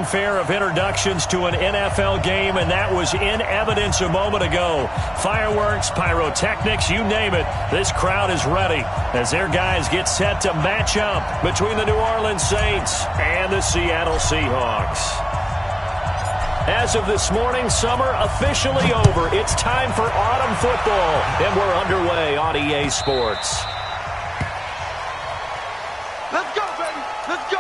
fanfare of introductions to an NFL game, and that was in evidence a moment ago. Fireworks, pyrotechnics, you name it. This crowd is ready as their guys get set to match up between the New Orleans Saints and the Seattle Seahawks. As of this morning, summer officially over. It's time for autumn football, and we're underway on EA Sports. Let's go, baby. Let's go.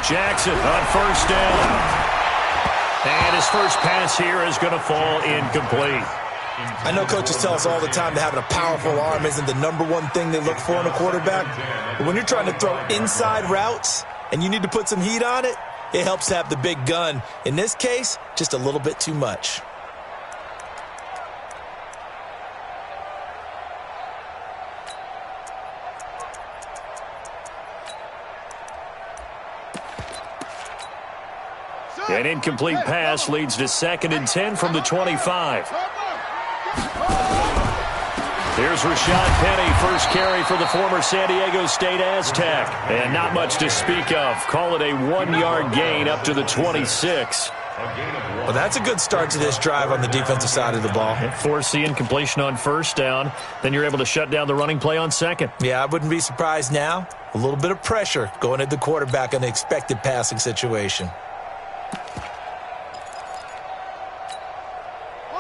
Jackson on first down. And his first pass here is going to fall incomplete. I know coaches tell us all the time that having a powerful arm isn't the number one thing they look for in a quarterback. But when you're trying to throw inside routes and you need to put some heat on it, it helps to have the big gun. In this case, just a little bit too much. An incomplete pass leads to 2nd and 10 from the 25. Here's Rashad Penny, first carry for the former San Diego State Aztec. And not much to speak of. Call it a 1-yard gain up to the 26. Well, that's a good start to this drive on the defensive side of the ball. Force the incompletion on first down. Then you're able to shut down the running play on second. Yeah, I wouldn't be surprised now. A little bit of pressure going at the quarterback in the expected passing situation.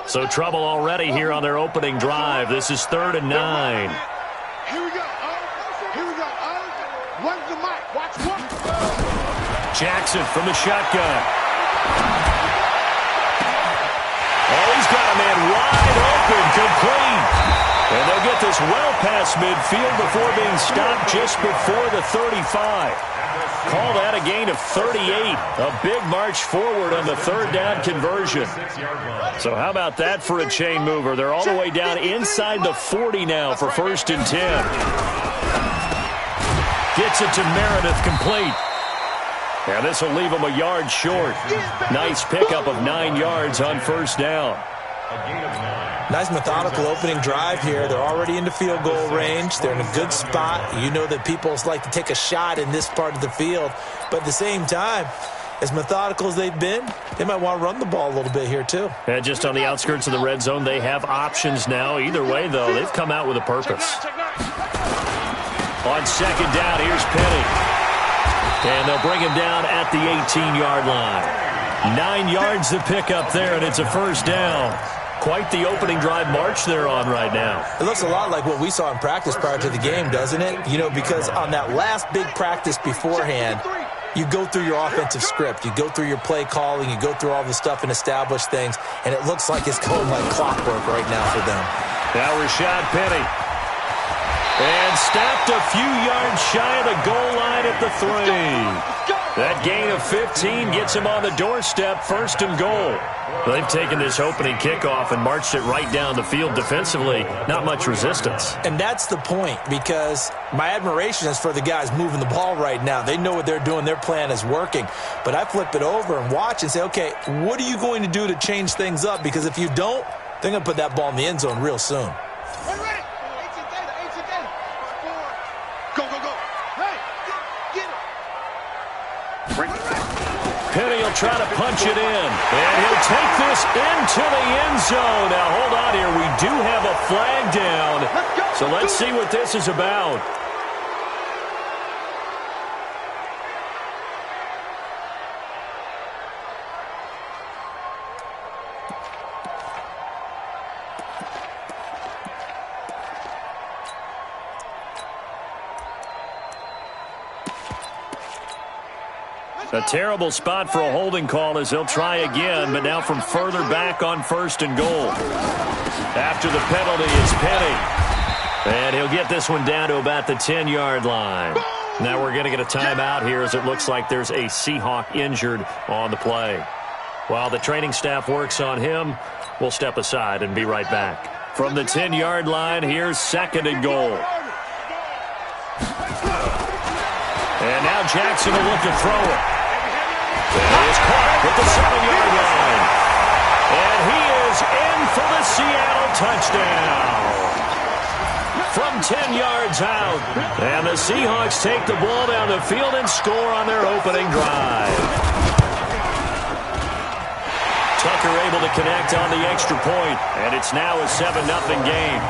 So trouble already here on their opening drive. This is 3rd and 9. Here we go. Here we go. Run the mic. Watch one. Jackson from the shotgun. Oh, he's got a man wide open, complete. And they'll get this well past midfield before being stopped just before the 35. Call that a gain of 38. A big march forward on the 3rd down conversion. So how about that for a chain mover? They're all the way down inside the 40 now for 1st and 10. Gets it to Meredith, complete. And this will leave him a yard short. Nice pickup of 9 yards on first down. Nice methodical opening drive here. They're already into field goal range. They're in a good spot. You know that people like to take a shot in this part of the field. But at the same time, as methodical as they've been, they might want to run the ball a little bit here too. And just on the outskirts of the red zone, they have options now. Either way, though, they've come out with a purpose. On 2nd down, here's Penny. And they'll bring him down at the 18-yard line. 9 yards to pick up there, and it's a first down. Quite the opening drive march they're on right now. It looks a lot like what we saw in practice prior to the game, doesn't it? You know, because on that last big practice beforehand, you go through your offensive script. You go through your play calling. You go through all the stuff and establish things. And it looks like it's going like clockwork right now for them. Now Rashad Penny. And stopped a few yards shy of the goal line at the 3. That gain of 15 gets him on the doorstep, 1st and goal. They've taken this opening kickoff and marched it right down the field defensively. Not much resistance. And that's the point, because my admiration is for the guys moving the ball right now. They know what they're doing. Their plan is working. But I flip it over and watch and say, okay, what are you going to do to change things up? Because if you don't, they're going to put that ball in the end zone real soon. Penny will try to punch it in, and he'll take this into the end zone. Now, hold on here. We do have a flag down, so let's see what this is about. A terrible spot for a holding call as they'll try again, but now from further back on 1st and goal. After the penalty, it's Penny. And he'll get this one down to about the 10-yard line. Now we're going to get a timeout here as it looks like there's a Seahawk injured on the play. While the training staff works on him, we'll step aside and be right back. From the 10-yard line, here's 2nd and goal. And now Jackson will look to throw it. And he is caught at the 7-yard line. And he is in for the Seattle touchdown. From 10 yards out. And the Seahawks take the ball down the field and score on their opening drive. Tucker able to connect on the extra point, and it's now a 7-0 game.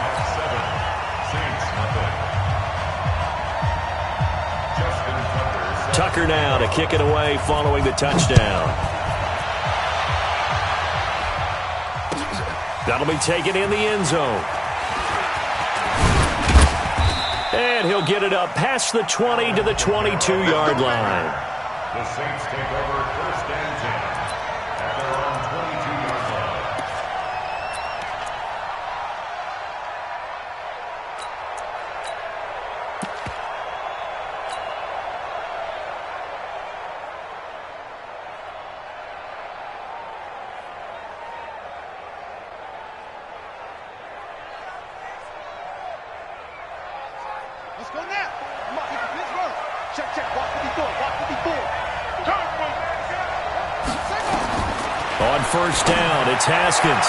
Tucker now to kick it away following the touchdown. That'll be taken in the end zone. And he'll get it up past the 20 to the 22-yard line. The Saints take over 1st and 10 at their own 22-yard line. Let's go now. Come on, Pittsburgh. Check, check. Watch 54. Watch 54. On 1st down, it's Haskins.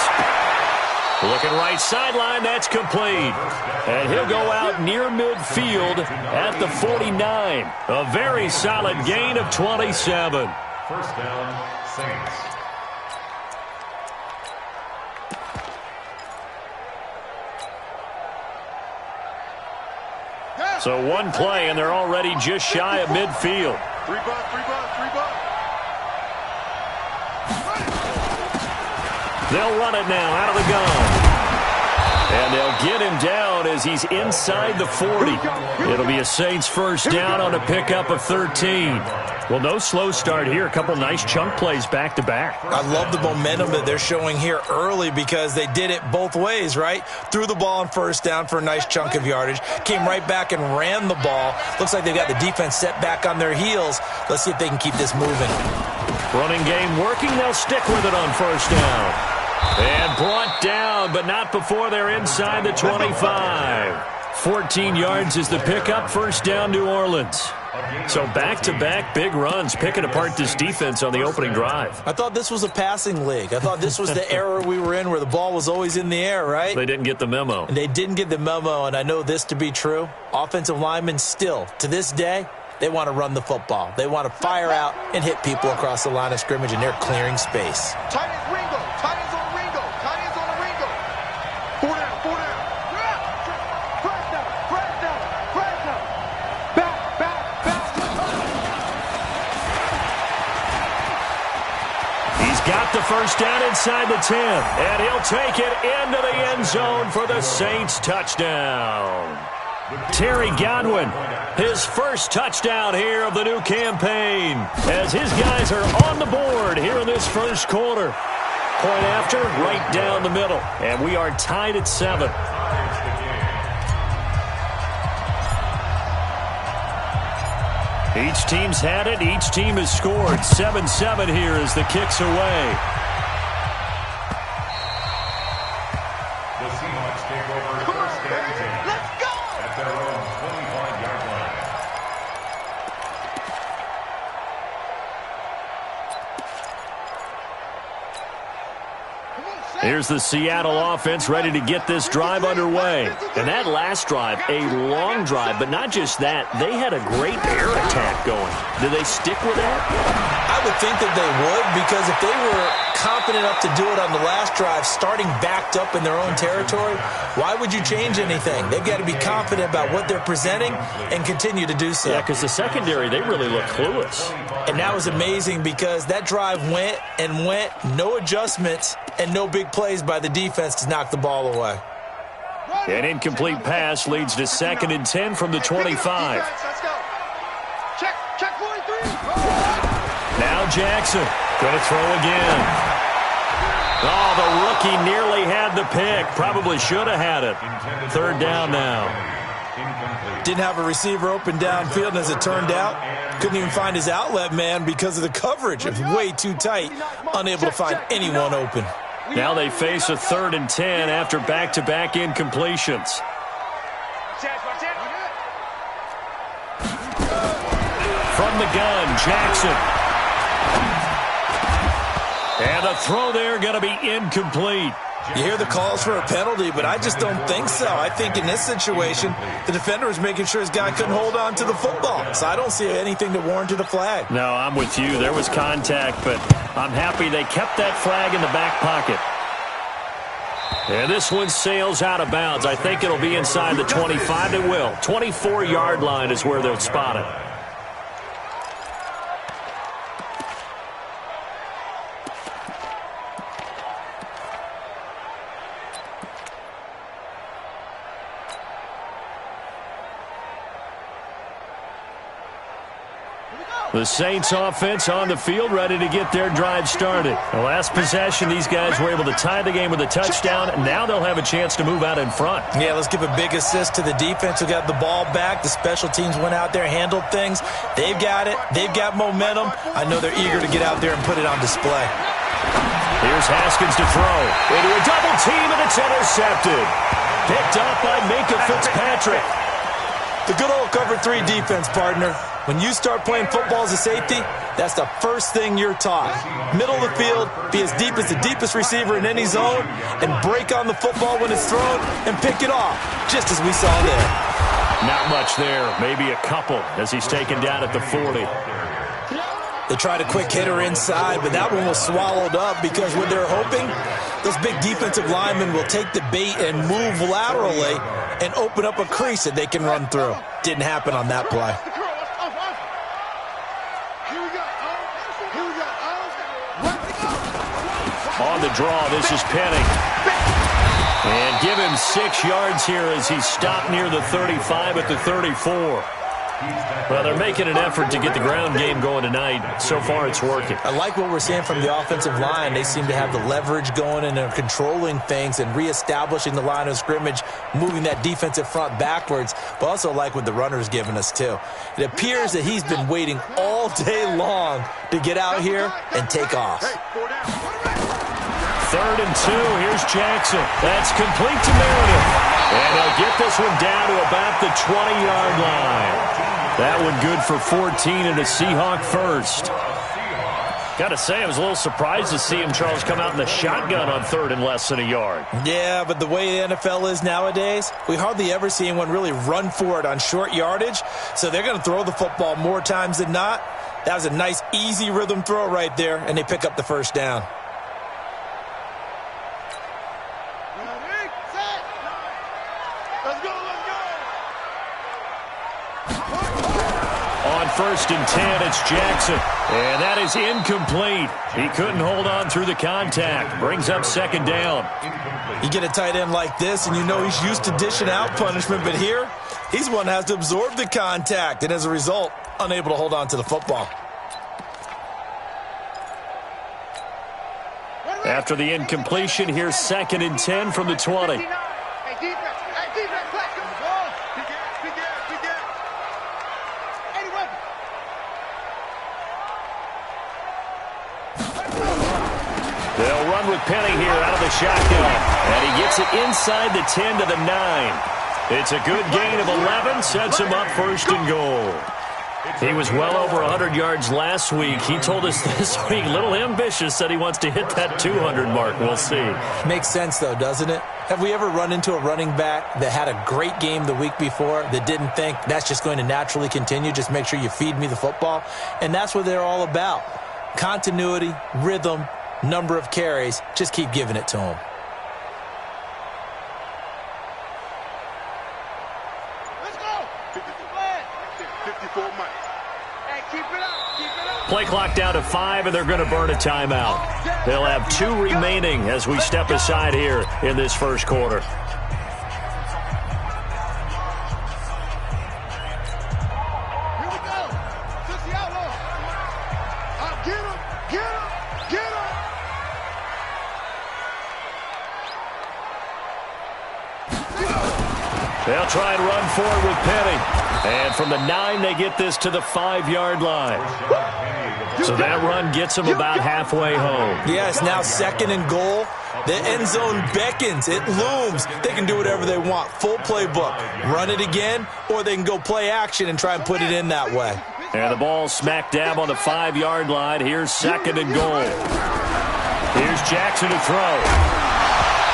Looking right sideline, that's complete. And he'll go out near midfield at the 49. A very solid gain of 27. 1st down, Saints. So one play, and they're already just shy of midfield. 3 bucks, 3 bucks, 3 bucks. They'll run it now out of the gun. And they'll get him down as he's inside the 40. It'll be a Saints 1st down on a pickup of 13. Well, no slow start here. A couple nice chunk plays back-to-back. I love the momentum that they're showing here early because they did it both ways, right? Threw the ball on 1st down for a nice chunk of yardage. Came right back and ran the ball. Looks like they've got the defense set back on their heels. Let's see if they can keep this moving. Running game working. They'll stick with it on 1st down. And brought down, but not before they're inside the 25. 14 yards is the pickup. 1st down, New Orleans. So back-to-back big runs, picking apart this defense on the opening drive. I thought this was a passing league. I thought this was the era we were in where the ball was always in the air, right? They didn't get the memo. And they didn't get the memo, and I know this to be true. Offensive linemen still, to this day, they want to run the football. They want to fire out and hit people across the line of scrimmage, and they're clearing space. Tight ends Ringo. Tight ends on Ringo. Tight ends on the Ringo. 4 down, 4 down. Press down, press down, press down. Back, back, back. He's got the 1st down inside the 10, and he'll take it into the end zone for the Saints touchdown. Terry Godwin, his 1st touchdown here of the new campaign, as his guys are on the board here in this 1st quarter. Point after, right down the middle, and we are tied at 7. Each team's had it. Each team has scored. 7-7 here as the kick's away. The Seahawks take over 1st and 10 Let's go. at their own 25-yard line. Here's the Seattle offense ready to get this drive underway. And that last drive, a long drive, but not just that. They had a great air attack going. Do they stick with that? I would think that they would, because if they were confident enough to do it on the last drive, starting backed up in their own territory, why would you change anything? They've got to be confident about what they're presenting and continue to do so. Yeah, because the secondary, they really look clueless. And that was amazing because that drive went and went, no adjustments, and no big plays by the defense to knock the ball away. An incomplete pass leads to 2nd and 10 from the 25. Let's go. Check, check 43. Now Jackson going to throw again. Oh, the rookie nearly had the pick. Probably should have had it. 3rd down now. Incomplete. Didn't have a receiver open downfield, and as it turned out, couldn't even find his outlet man because of the coverage. It was way too tight, unable to find anyone open. Now they face a 3rd and 10 after back-to-back incompletions. From the gun, Jackson. And the throw there going to be incomplete. You hear the calls for a penalty, but I just don't think so. I think in this situation, the defender was making sure his guy couldn't hold on to the football. So I don't see anything that warranted a flag. No, I'm with you. There was contact, but I'm happy they kept that flag in the back pocket. And this one sails out of bounds. I think it'll be inside the 25. It will. 24-yard line is where they'll spot it. The Saints offense on the field, ready to get their drive started. The last possession, these guys were able to tie the game with a touchdown. Now they'll have a chance to move out in front. Yeah, let's give a big assist to the defense who got the ball back. The special teams went out there, handled things. They've got it. They've got momentum. I know they're eager to get out there and put it on display. Here's Haskins to throw. Into a double team, and it's intercepted. Picked up by Minka Fitzpatrick. The good old cover 3 defense, partner. When you start playing football as a safety, that's the first thing you're taught. Middle of the field, be as deep as the deepest receiver in any zone, and break on the football when it's thrown and pick it off, just as we saw there. Not much there, maybe a couple as he's taken down at the 40. They tried a quick hitter inside, but that one was swallowed up because what they're hoping, those big defensive linemen will take the bait and move laterally and open up a crease that they can run through. Didn't happen on that play. On the draw, this is Penning. And give him 6 yards here as he's stopped near the 35 at the 34. Well, they're making an effort to get the ground game going tonight. So far, it's working. I like what we're seeing from the offensive line. They seem to have the leverage going and they're controlling things and reestablishing the line of scrimmage, moving that defensive front backwards, but also like what the runner's given us, too. It appears that he's been waiting all day long to get out here and take off. 3rd and 2. Here's Jackson. That's complete to Meredith. And they'll get this one down to about the 20-yard line. That one good for 14 and a Seahawk first. Got to say, I was a little surprised to see him, Charles, come out in the shotgun on 3rd and less than a yard. Yeah, but the way the NFL is nowadays, we hardly ever see anyone really run for it on short yardage. So they're going to throw the football more times than not. That was a nice, easy rhythm throw right there, and they pick up the first down. On 1st and 10, it's Jackson. And that is incomplete. He couldn't hold on through the contact. Brings up 2nd down. You get a tight end like this, and you know he's used to dishing out punishment, but here, he's one that has to absorb the contact, and as a result, unable to hold on to the football. After the incompletion, here's 2nd and 10 from the 20. They'll run with Penning here out of the shotgun. And he gets it inside the 10 to the 9. It's a good gain of 11, sets him up 1st and goal. He was well over 100 yards last week. He told us this week, a little ambitious, that he wants to hit that 200 mark. We'll see. Makes sense, though, doesn't it? Have we ever run into a running back that had a great game the week before that didn't think that's just going to naturally continue? Just make sure you feed me the football. And that's what they're all about. Continuity, rhythm, number of carries. Just keep giving it to them. Play clock down to 5, and they're going to burn a timeout. They'll have 2 remaining as we step aside here in this first quarter. They'll try and run forward with Penny. And from the 9, they get this to the 5-yard line. So that run gets them about halfway home. Yes, now 2nd and goal. The end zone beckons. It looms. They can do whatever they want. Full playbook. Run it again, or they can go play action and try and put it in that way. And the ball smack dab on the 5-yard line. Here's 2nd and goal. Here's Jackson to throw.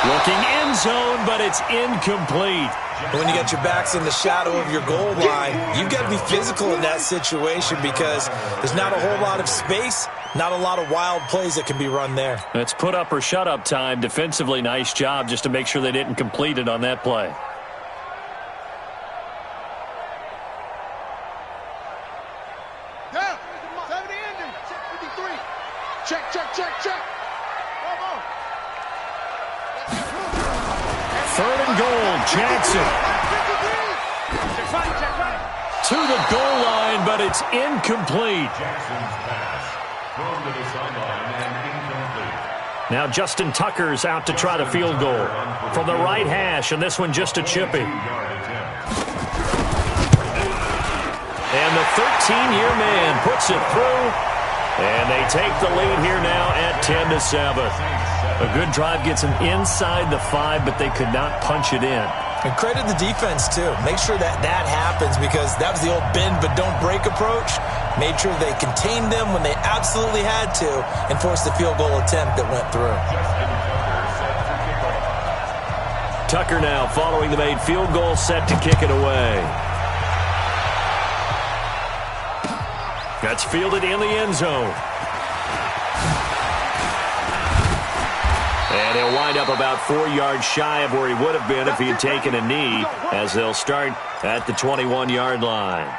Looking end zone, but it's incomplete. When you got your backs in the shadow of your goal line, you've got to be physical in that situation because there's not a whole lot of space, not a lot of wild plays that can be run there. It's put up or shut up time. Defensively, nice job just to make sure they didn't complete it on that play. Down. 70 ending. Check 53. Check. Come on. 3rd and goal, Jackson. To the goal line, but it's incomplete. Jackson's pass thrown to the sideline and incomplete. Now Justin Tucker's out to try the field goal from the right hash, and this one just a chippy. And the 13-year man puts it through, and they take the lead here now at 10-7. A good drive gets them inside the 5, but they could not punch it in. And credit the defense, too. Make sure that happens because that was the old bend but don't break approach. Made sure they contained them when they absolutely had to and forced the field goal attempt that went through. Tucker now following the made field goal, set to kick it away. That's fielded in the end zone. And he'll wind up about 4 yards shy of where he would have been if he had taken a knee, as they'll start at the 21-yard line.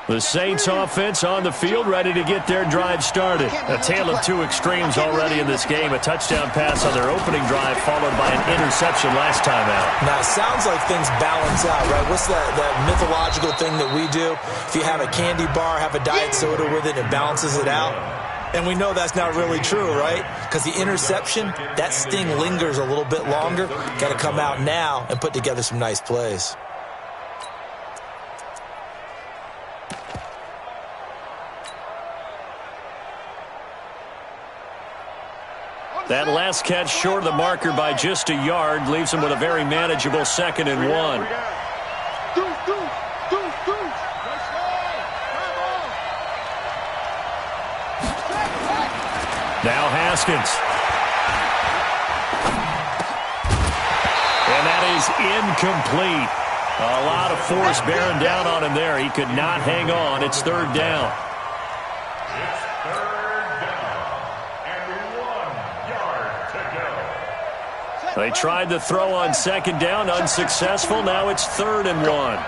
The Saints offense on the field, ready to get their drive started. A tale of two extremes already in this game. A touchdown pass on their opening drive, followed by an interception last time out. Now, it sounds like things balance out, right? What's that mythological thing that we do? If you have a candy bar, have a diet soda with it, it balances it out. And we know that's not really true, right? Because the interception, that sting lingers a little bit longer. Got to come out now and put together some nice plays. That last catch short of the marker by just a yard leaves him with a very manageable 2nd and 1. Now Haskins. And that is incomplete. A lot of force bearing down on him there. He could not hang on. It's 3rd down. They tried the throw on 2nd down, unsuccessful. Now it's 3rd and 1. Now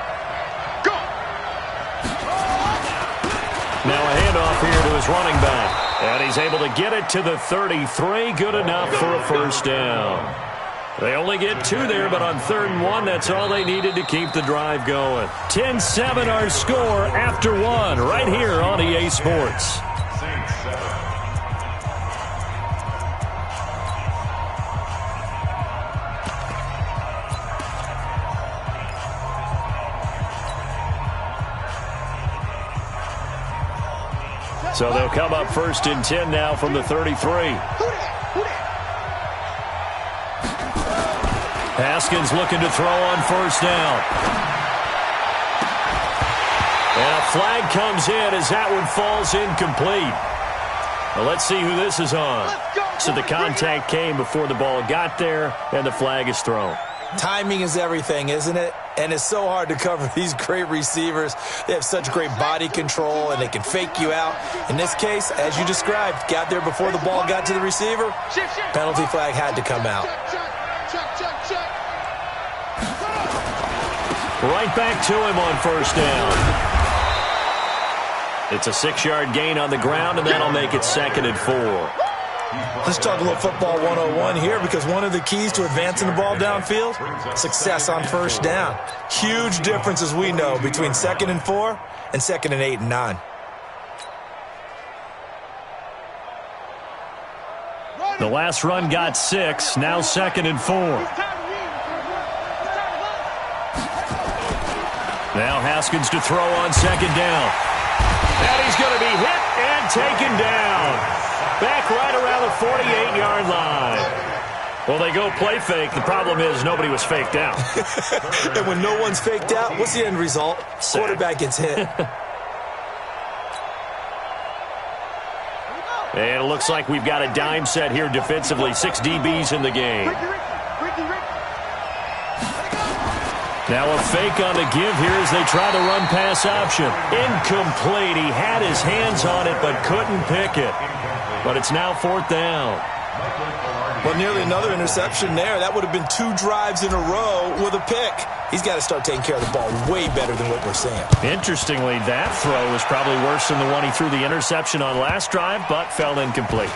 a handoff here to his running back. And he's able to get it to the 33. Good enough for a 1st down. They only get 2 there, but on 3rd and 1, that's all they needed to keep the drive going. 10-7 our score after 1 right here on EA Sports. So they'll come up 1st and 10 now from the 33. Haskins looking to throw on 1st down. And a flag comes in as that one falls incomplete. Well, let's see who this is on. So the contact came before the ball got there, and the flag is thrown. Timing is everything, isn't it? And it's so hard to cover these great receivers. They have such great body control, and they can fake you out. In this case, as you described, got there before the ball got to the receiver. Penalty flag had to come out. Right back to him on 1st down. It's a 6-yard gain on the ground, and that'll make it 2nd and 4. Let's talk a little football 101 here, because one of the keys to advancing the ball downfield, success on first down. Huge difference, as we know, between 2nd and 4 and 2nd and 8 and 9. The last run got 6, now 2nd and 4. Now Haskins to throw on 2nd down. And he's going to be hit and taken down. Back right around the 48-yard line. Well, they go play fake. The problem is nobody was faked out. And when no one's faked out, what's the end result? Quarterback gets hit. And it looks like we've got a dime set here defensively. 6 DBs in the game. Now a fake on the give here as they try the run-pass option. Incomplete. He had his hands on it but couldn't pick it. But it's now 4th down. Well, nearly another interception there. That would have been 2 drives in a row with a pick. He's got to start taking care of the ball way better than what we're seeing. Interestingly, that throw was probably worse than the one he threw the interception on last drive, but fell incomplete.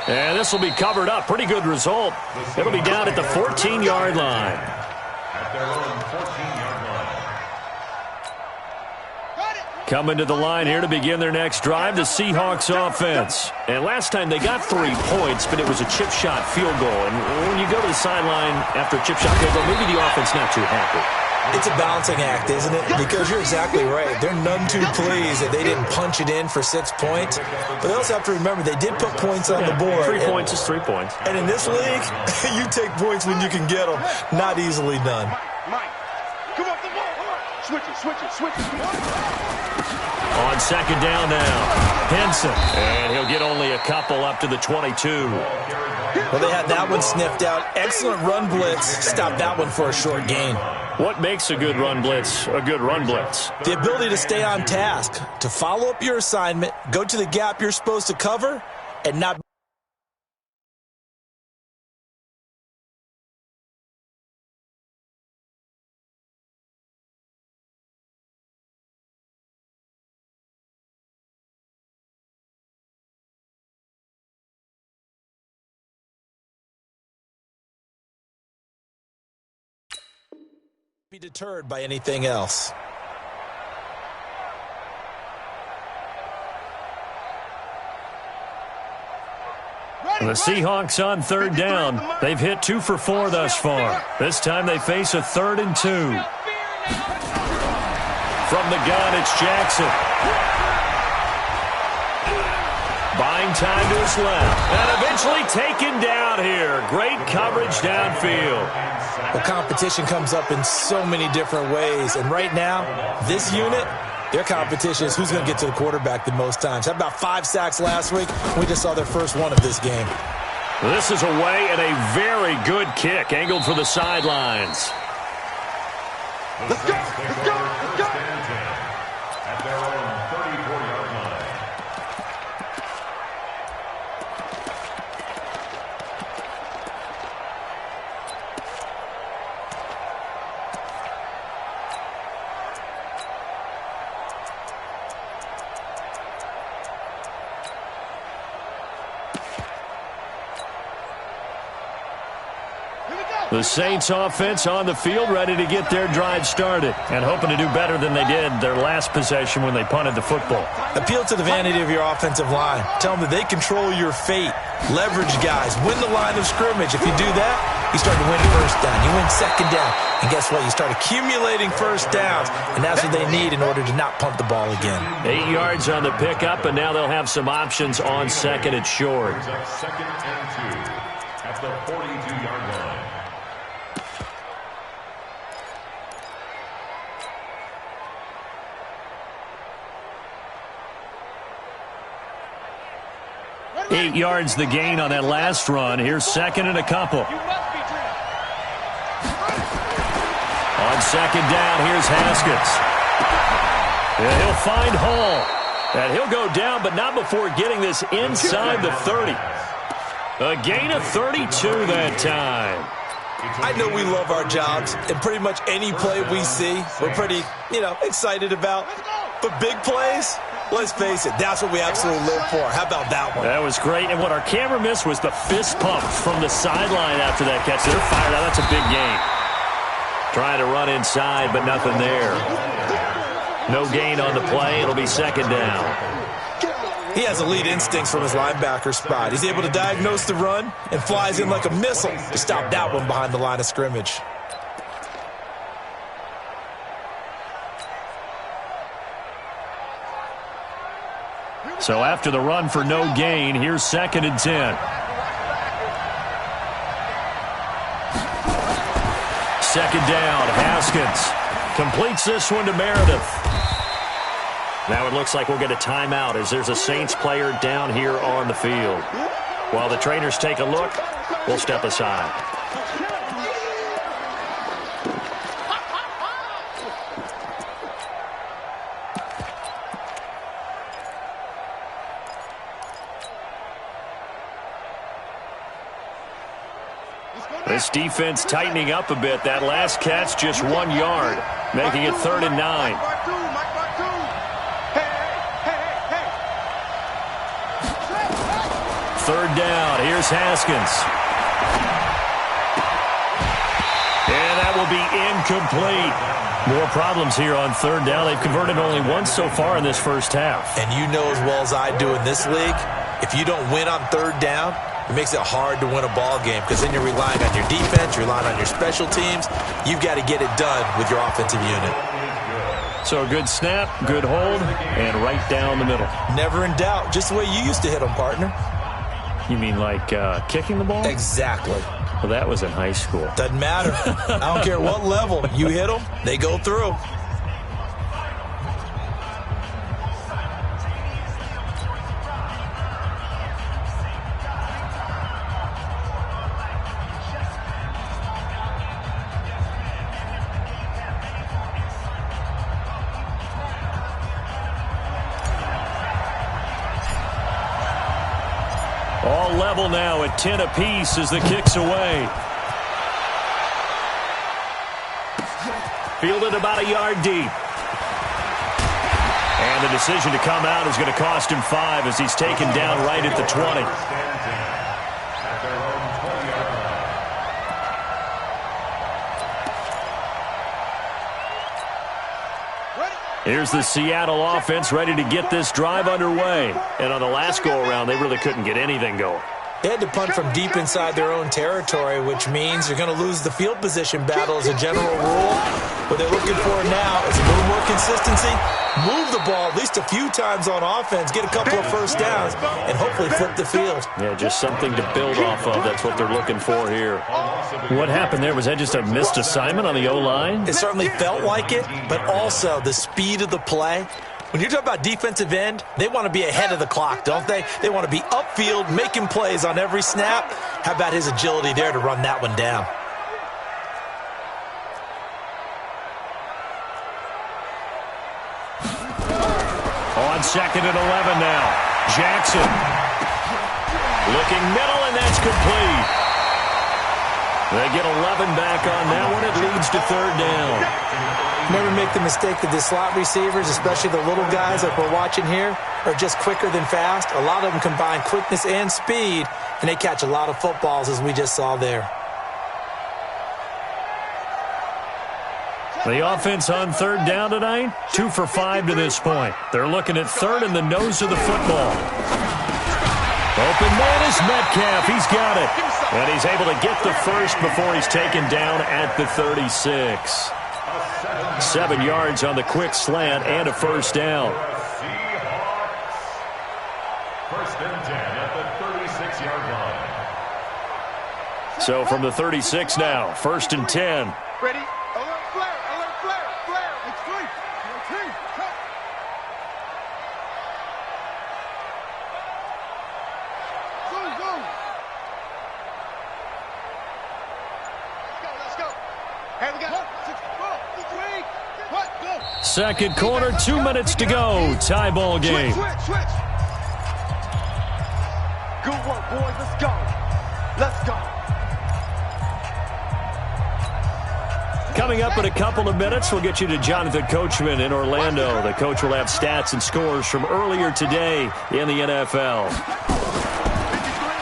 And this will be covered up. Pretty good result. It'll be down at the 14-yard line. At their own 14-yard line. Coming to the line here to begin their next drive, the Seahawks offense. And last time they got 3 points, but it was a chip shot field goal. And when you go to the sideline after a chip shot field goal, maybe the offense not too happy. It's a balancing act, isn't it? Because you're exactly right. They're none too pleased that they didn't punch it in for 6 points. But they also have to remember they did put points on the board. 3 points is 3 points. And in this league, you take points when you can get them. Not easily done. Mike, come off the ball. Switch it. On 2nd down now, Henson. And he'll get only a couple up to the 22. Well, they had that one sniffed out. Excellent run blitz. Stopped that one for a short gain. What makes a good run blitz a good run blitz? The ability to stay on task, to follow up your assignment, go to the gap you're supposed to cover, and not be deterred by anything else. The Seahawks on 3rd down. They've hit 2 for 4 thus far. This time they face a 3rd and 2. From the gun, it's Jackson. Buying time to his left. And eventually taken down here. Great coverage downfield. The competition comes up in so many different ways. And right now, this unit, their competition is who's going to get to the quarterback the most times. Had about 5 sacks last week. We just saw their first one of this game. This is away and a very good kick angled for the sidelines. Let's go. At their own 34-yard line. The Saints offense on the field, ready to get their drive started and hoping to do better than they did their last possession when they punted the football. Appeal to the vanity of your offensive line. Tell them that they control your fate. Leverage guys. Win the line of scrimmage. If you do that, you start to win first down. You win 2nd down. And guess what? You start accumulating first downs, and that's what they need in order to not punt the ball again. 8 yards on the pickup, and now they'll have some options on 2nd and short. 2nd and 2 at the 42-yard line. Eight yards the gain on that last run. Here's 2nd and a couple. On 2nd down, here's Haskins. And he'll find Hall. And he'll go down, but not before getting this inside the 30. A gain of 32 that time. I know we love our jobs, and pretty much any play we see, we're pretty, excited about. But big plays, Let's face it, that's what we absolutely live for. How about that one? That was great. And what our camera missed was the fist pump from the sideline after that catch. They're fired out. That's a big gain. Trying to run inside, but nothing there. No gain on the play. It'll be second down. He has elite instincts from his linebacker spot. He's able to diagnose the run and flies in like a missile to stop that one behind the line of scrimmage. So after the run for no gain, here's 2nd and 10. Second down, Haskins completes this one to Meredith. Now it looks like we'll get a timeout as there's a Saints player down here on the field. While the trainers take a look, we'll step aside. This defense tightening up a bit. That last catch, just 1 yard, making it 3rd and 9. Third down. Here's Haskins. And that will be incomplete. More problems here on 3rd down. They've converted only once so far in this first half. And you know as well as I do in this league, if you don't win on 3rd down, it makes it hard to win a ball game because then you're relying on your defense, you're relying on your special teams. You've got to get it done with your offensive unit. So a good snap, good hold, and right down the middle. Never in doubt. Just the way you used to hit them, partner. You mean like kicking the ball? Exactly. Well, that was in high school. Doesn't matter. I don't care what level. You hit them, they go through. All level now at 10 apiece as the kick's away. Fielded about a yard deep. And the decision to come out is going to cost him 5 as he's taken down right at the 20. Here's the Seattle offense ready to get this drive underway. And on the last go-around, they really couldn't get anything going. They had to punt from deep inside their own territory, which means you're going to lose the field position battle as a general rule. What they're looking for now is a little more consistency, move the ball at least a few times on offense, get a couple of first downs, and hopefully flip the field. Yeah, just something to build off of. That's what they're looking for here. What happened there? Was that just a missed assignment on the O-line? It certainly felt like it, but also the speed of the play. When you're talking about defensive end, they want to be ahead of the clock, don't they? They want to be upfield, making plays on every snap. How about his agility there to run that one down? On 2nd and 11 now. Jackson. Looking middle, and that's complete. They get 11 back on that one. It leads to 3rd down. Never make the mistake that the slot receivers, especially the little guys like we're watching here, are just quicker than fast. A lot of them combine quickness and speed, and they catch a lot of footballs, as we just saw there. The offense on 3rd down tonight, 2 for 5 to this point. They're looking at 3rd in the nose of the football. Open man is Metcalf. He's got it. And he's able to get the first before he's taken down at the 36. 7 yards on the quick slant and a first down. First and 10 at the 36-yard line. So from the 36 now, 1st and 10. Ready? Alert flare, alert flare, flare. It's free. Cut. Zoom. Let's go. Hey, we got 6, 4, 3, what? Go. Second quarter, 2 minutes to go. Tie ball game. Switch. Good work, boys. Let's go. Coming up in a couple of minutes, we'll get you to Jonathan Coachman in Orlando. The coach will have stats and scores from earlier today in the NFL.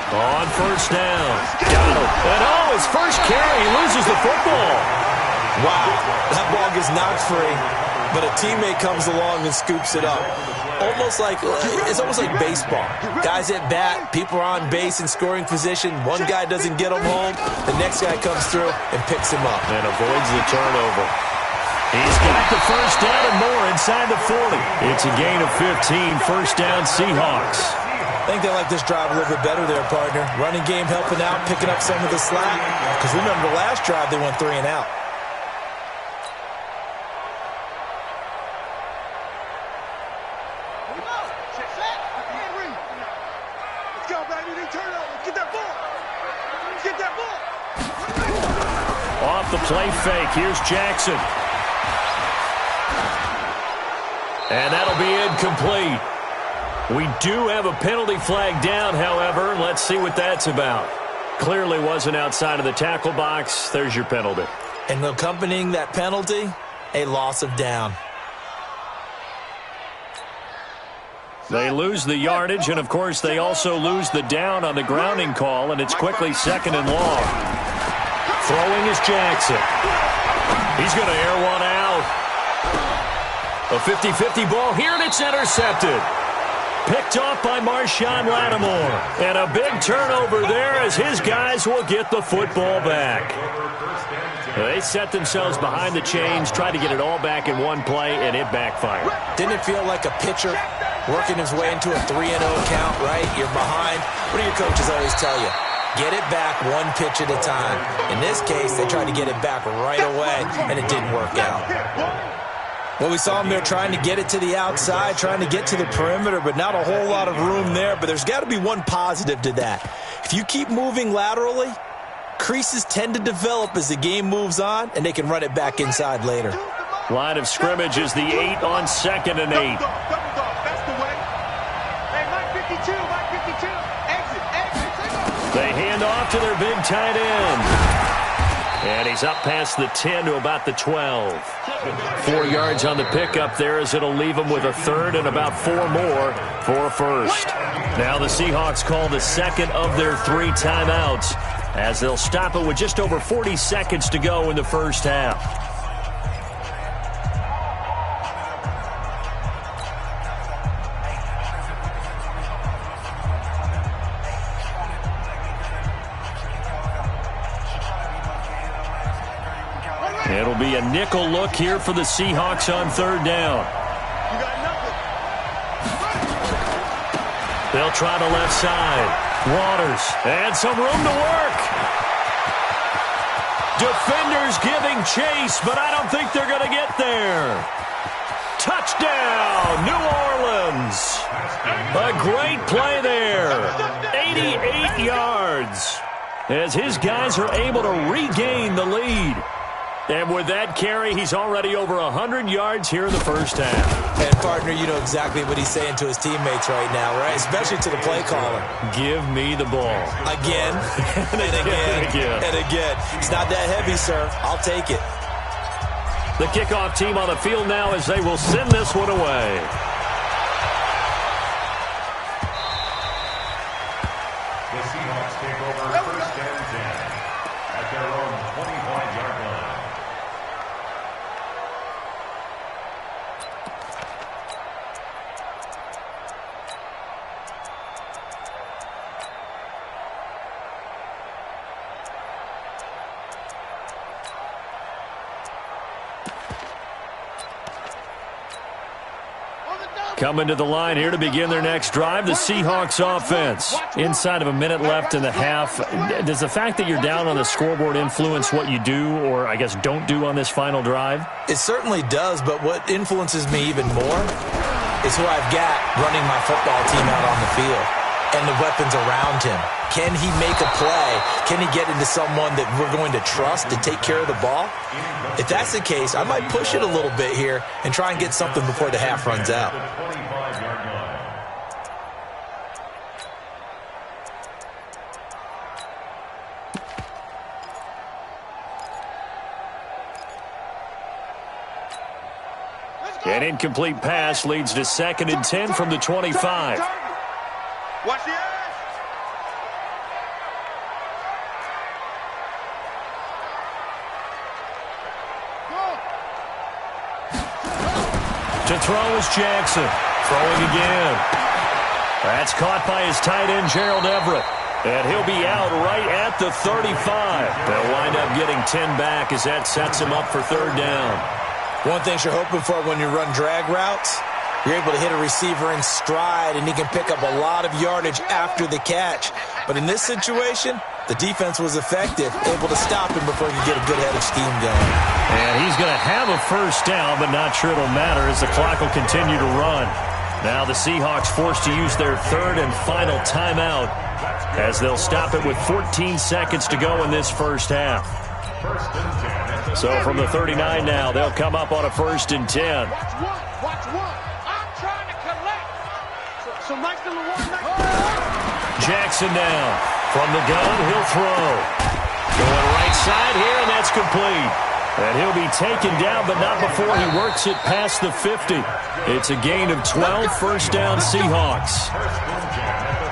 On first down. Got him. And his first carry, he loses the football. Wow, that ball gets knocked free, but a teammate comes along and scoops it up. It's almost like baseball. Guys at bat, people are on base in scoring position. One guy doesn't get him home. The next guy comes through and picks him up. And avoids the turnover. He's got the first down and more inside the 40. It's a gain of 15, first down Seahawks. I think they like this drive a little bit better there, partner. Running game helping out, picking up some of the slack. Because remember the last drive, they went 3 and out. Off the play fake, here's Jackson. And that'll be incomplete. We do have a penalty flag down, however. Let's see what that's about. Clearly wasn't outside of the tackle box. There's your penalty. And accompanying that penalty, a loss of down. They lose the yardage, and, of course, they also lose the down on the grounding call, and it's quickly 2nd and long. Throwing is Jackson. He's going to air one out. A 50-50 ball here, and it's intercepted. Picked off by Marshawn Lattimore. And a big turnover there as his guys will get the football back. They set themselves behind the chains, tried to get it all back in one play, and it backfired. Didn't it feel like a pitcher working his way into a 3-0 count, right? You're behind. What do your coaches always tell you? Get it back one pitch at a time. In this case, they tried to get it back right away, and it didn't work out. Well, we saw them there trying to get it to the outside, trying to get to the perimeter, but not a whole lot of room there. But there's got to be one positive to that. If you keep moving laterally, creases tend to develop as the game moves on, and they can run it back inside later. Line of scrimmage is the 8 on 2nd and 8. That's the way. Hey, Mike 52, Mike 52. Exit. They hand off to their big tight end. And he's up past the 10 to about the 12. 4 yards on the pickup there as it'll leave him with a 3rd and about 4 more for a first. Now the Seahawks call the 2nd of their 3 timeouts as they'll stop it with just over 40 seconds to go in the first half. It'll be a nickel look here for the Seahawks on 3rd down. They'll try the left side. Waters, and some room to work. Defenders giving chase, but I don't think they're going to get there. Touchdown, New Orleans. A great play there. 88 yards as his guys are able to regain the lead. And with that carry, he's already over 100 yards here in the first half. And, partner, you know exactly what he's saying to his teammates right now, right? Especially to the play caller. Give me the ball. Again, and again, and again. It's not that heavy, sir. I'll take it. The kickoff team on the field now as they will send this one away. The Seahawks take over 1st and 10 at their own 25-yard line. Coming to the line here to begin their next drive, the Seahawks offense. Inside of a minute left in the half, does the fact that you're down on the scoreboard influence what you do or, I guess, don't do on this final drive? It certainly does, but what influences me even more is who I've got running my football team out on the field and the weapons around him. Can he make a play? Can he get into someone that we're going to trust to take care of the ball? If that's the case, I might push it a little bit here and try and get something before the half runs out. An incomplete pass leads to 2nd and 10 from the 25. Watch the ass. To throw is Jackson. Throwing again. That's caught by his tight end, Gerald Everett. And he'll be out right at the 35. They'll wind up getting 10 back as that sets him up for 3rd down. One thing you're hoping for when you run drag routes, you're able to hit a receiver in stride, and he can pick up a lot of yardage after the catch. But in this situation, the defense was effective, able to stop him before he could get a good head of steam going. And he's going to have a 1st down, but not sure it'll matter as the clock will continue to run. Now the Seahawks forced to use their 3rd and final timeout as they'll stop it with 14 seconds to go in this 1st half. So from the 39 now, they'll come up on a 1st and 10. Watch one. I'm trying to collect. So nice little one. Jackson now. From the gun, he'll throw. Going right side here, and that's complete. And he'll be taken down, but not before he works it past the 50. It's a gain of 12, 1st down Seahawks.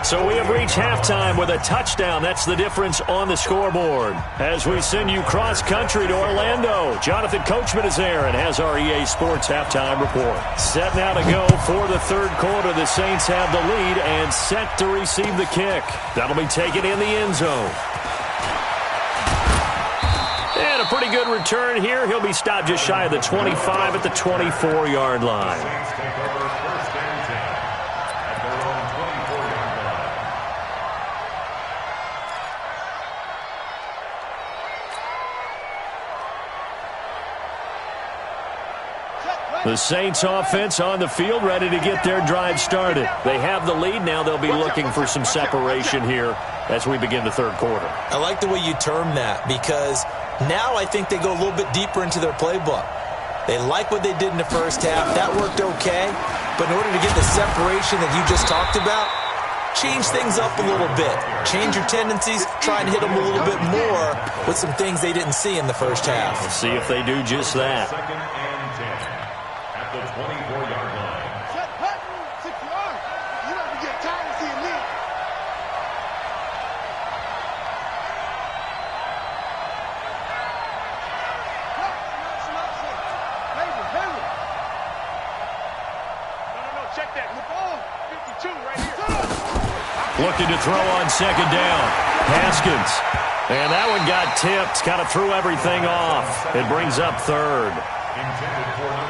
So we have reached halftime with a touchdown. That's the difference on the scoreboard. As we send you cross-country to Orlando, Jonathan Coachman is there and has our EA Sports halftime report. Set now to go for the 3rd quarter. The Saints have the lead and set to receive the kick. That'll be taken in the end zone. And a pretty good return here. He'll be stopped just shy of the 25 at the 24-yard line. The Saints offense on the field, ready to get their drive started. They have the lead. Now they'll be looking for some separation here as we begin the 3rd quarter. I like the way you term that, because now I think they go a little bit deeper into their playbook. They like what they did in the 1st half. That worked okay. But in order to get the separation that you just talked about, change things up a little bit. Change your tendencies. Try and hit them a little bit more with some things they didn't see in the 1st half. We'll see if they do just that. 2nd and 10 at the 24-yard line. Set back, 6 yards. You don't have to get tired of seeing me. No, check that. The ball, 52 right here. Looking to throw on 2nd down. Haskins. And that one got tipped. Kind of threw everything off. It brings up 3rd.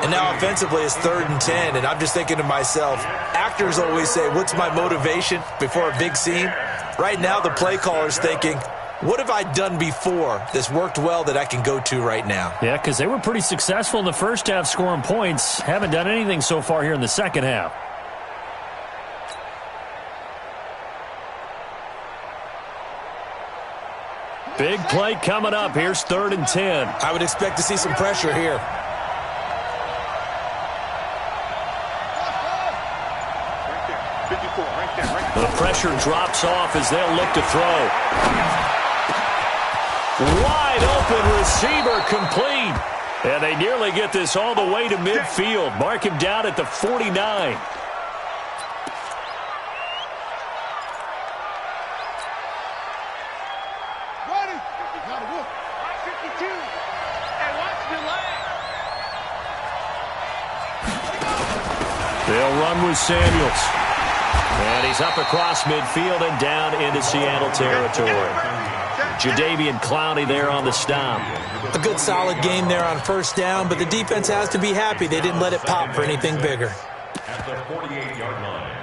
And now offensively it's 3rd and 10, and I'm just thinking to myself, actors always say, what's my motivation before a big scene? Right now the play caller's thinking, what have I done before that's worked well that I can go to right now? Yeah, because they were pretty successful in the 1st half scoring points. Haven't done anything so far here in the 2nd half. Big play coming up. Here's 3rd and 10. I would expect to see some pressure here. The pressure drops off as they'll look to throw. Wide open receiver complete. And they nearly get this all the way to midfield. Mark him down at the 49. They'll run with Samuels. And he's up across midfield and down into Seattle territory. Jadeveon Clowney there on the stop. A good solid game there on 1st down, but the defense has to be happy they didn't let it pop for anything bigger. At the 48-yard line.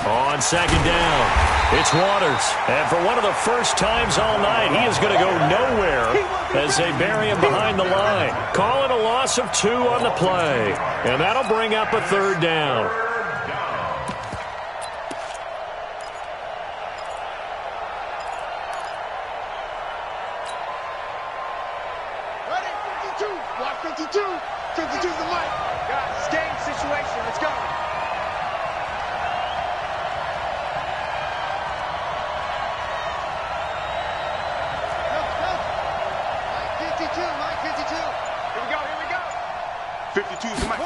On 2nd down, it's Waters. And for one of the first times all night, he is going to go nowhere as they bury him behind the line. Calling a loss of 2 on the play. And that'll bring up a 3rd down. 52. 52's the mic. Guys, it's game situation. Let's go. Mike 52. Here we go. 52's the mic.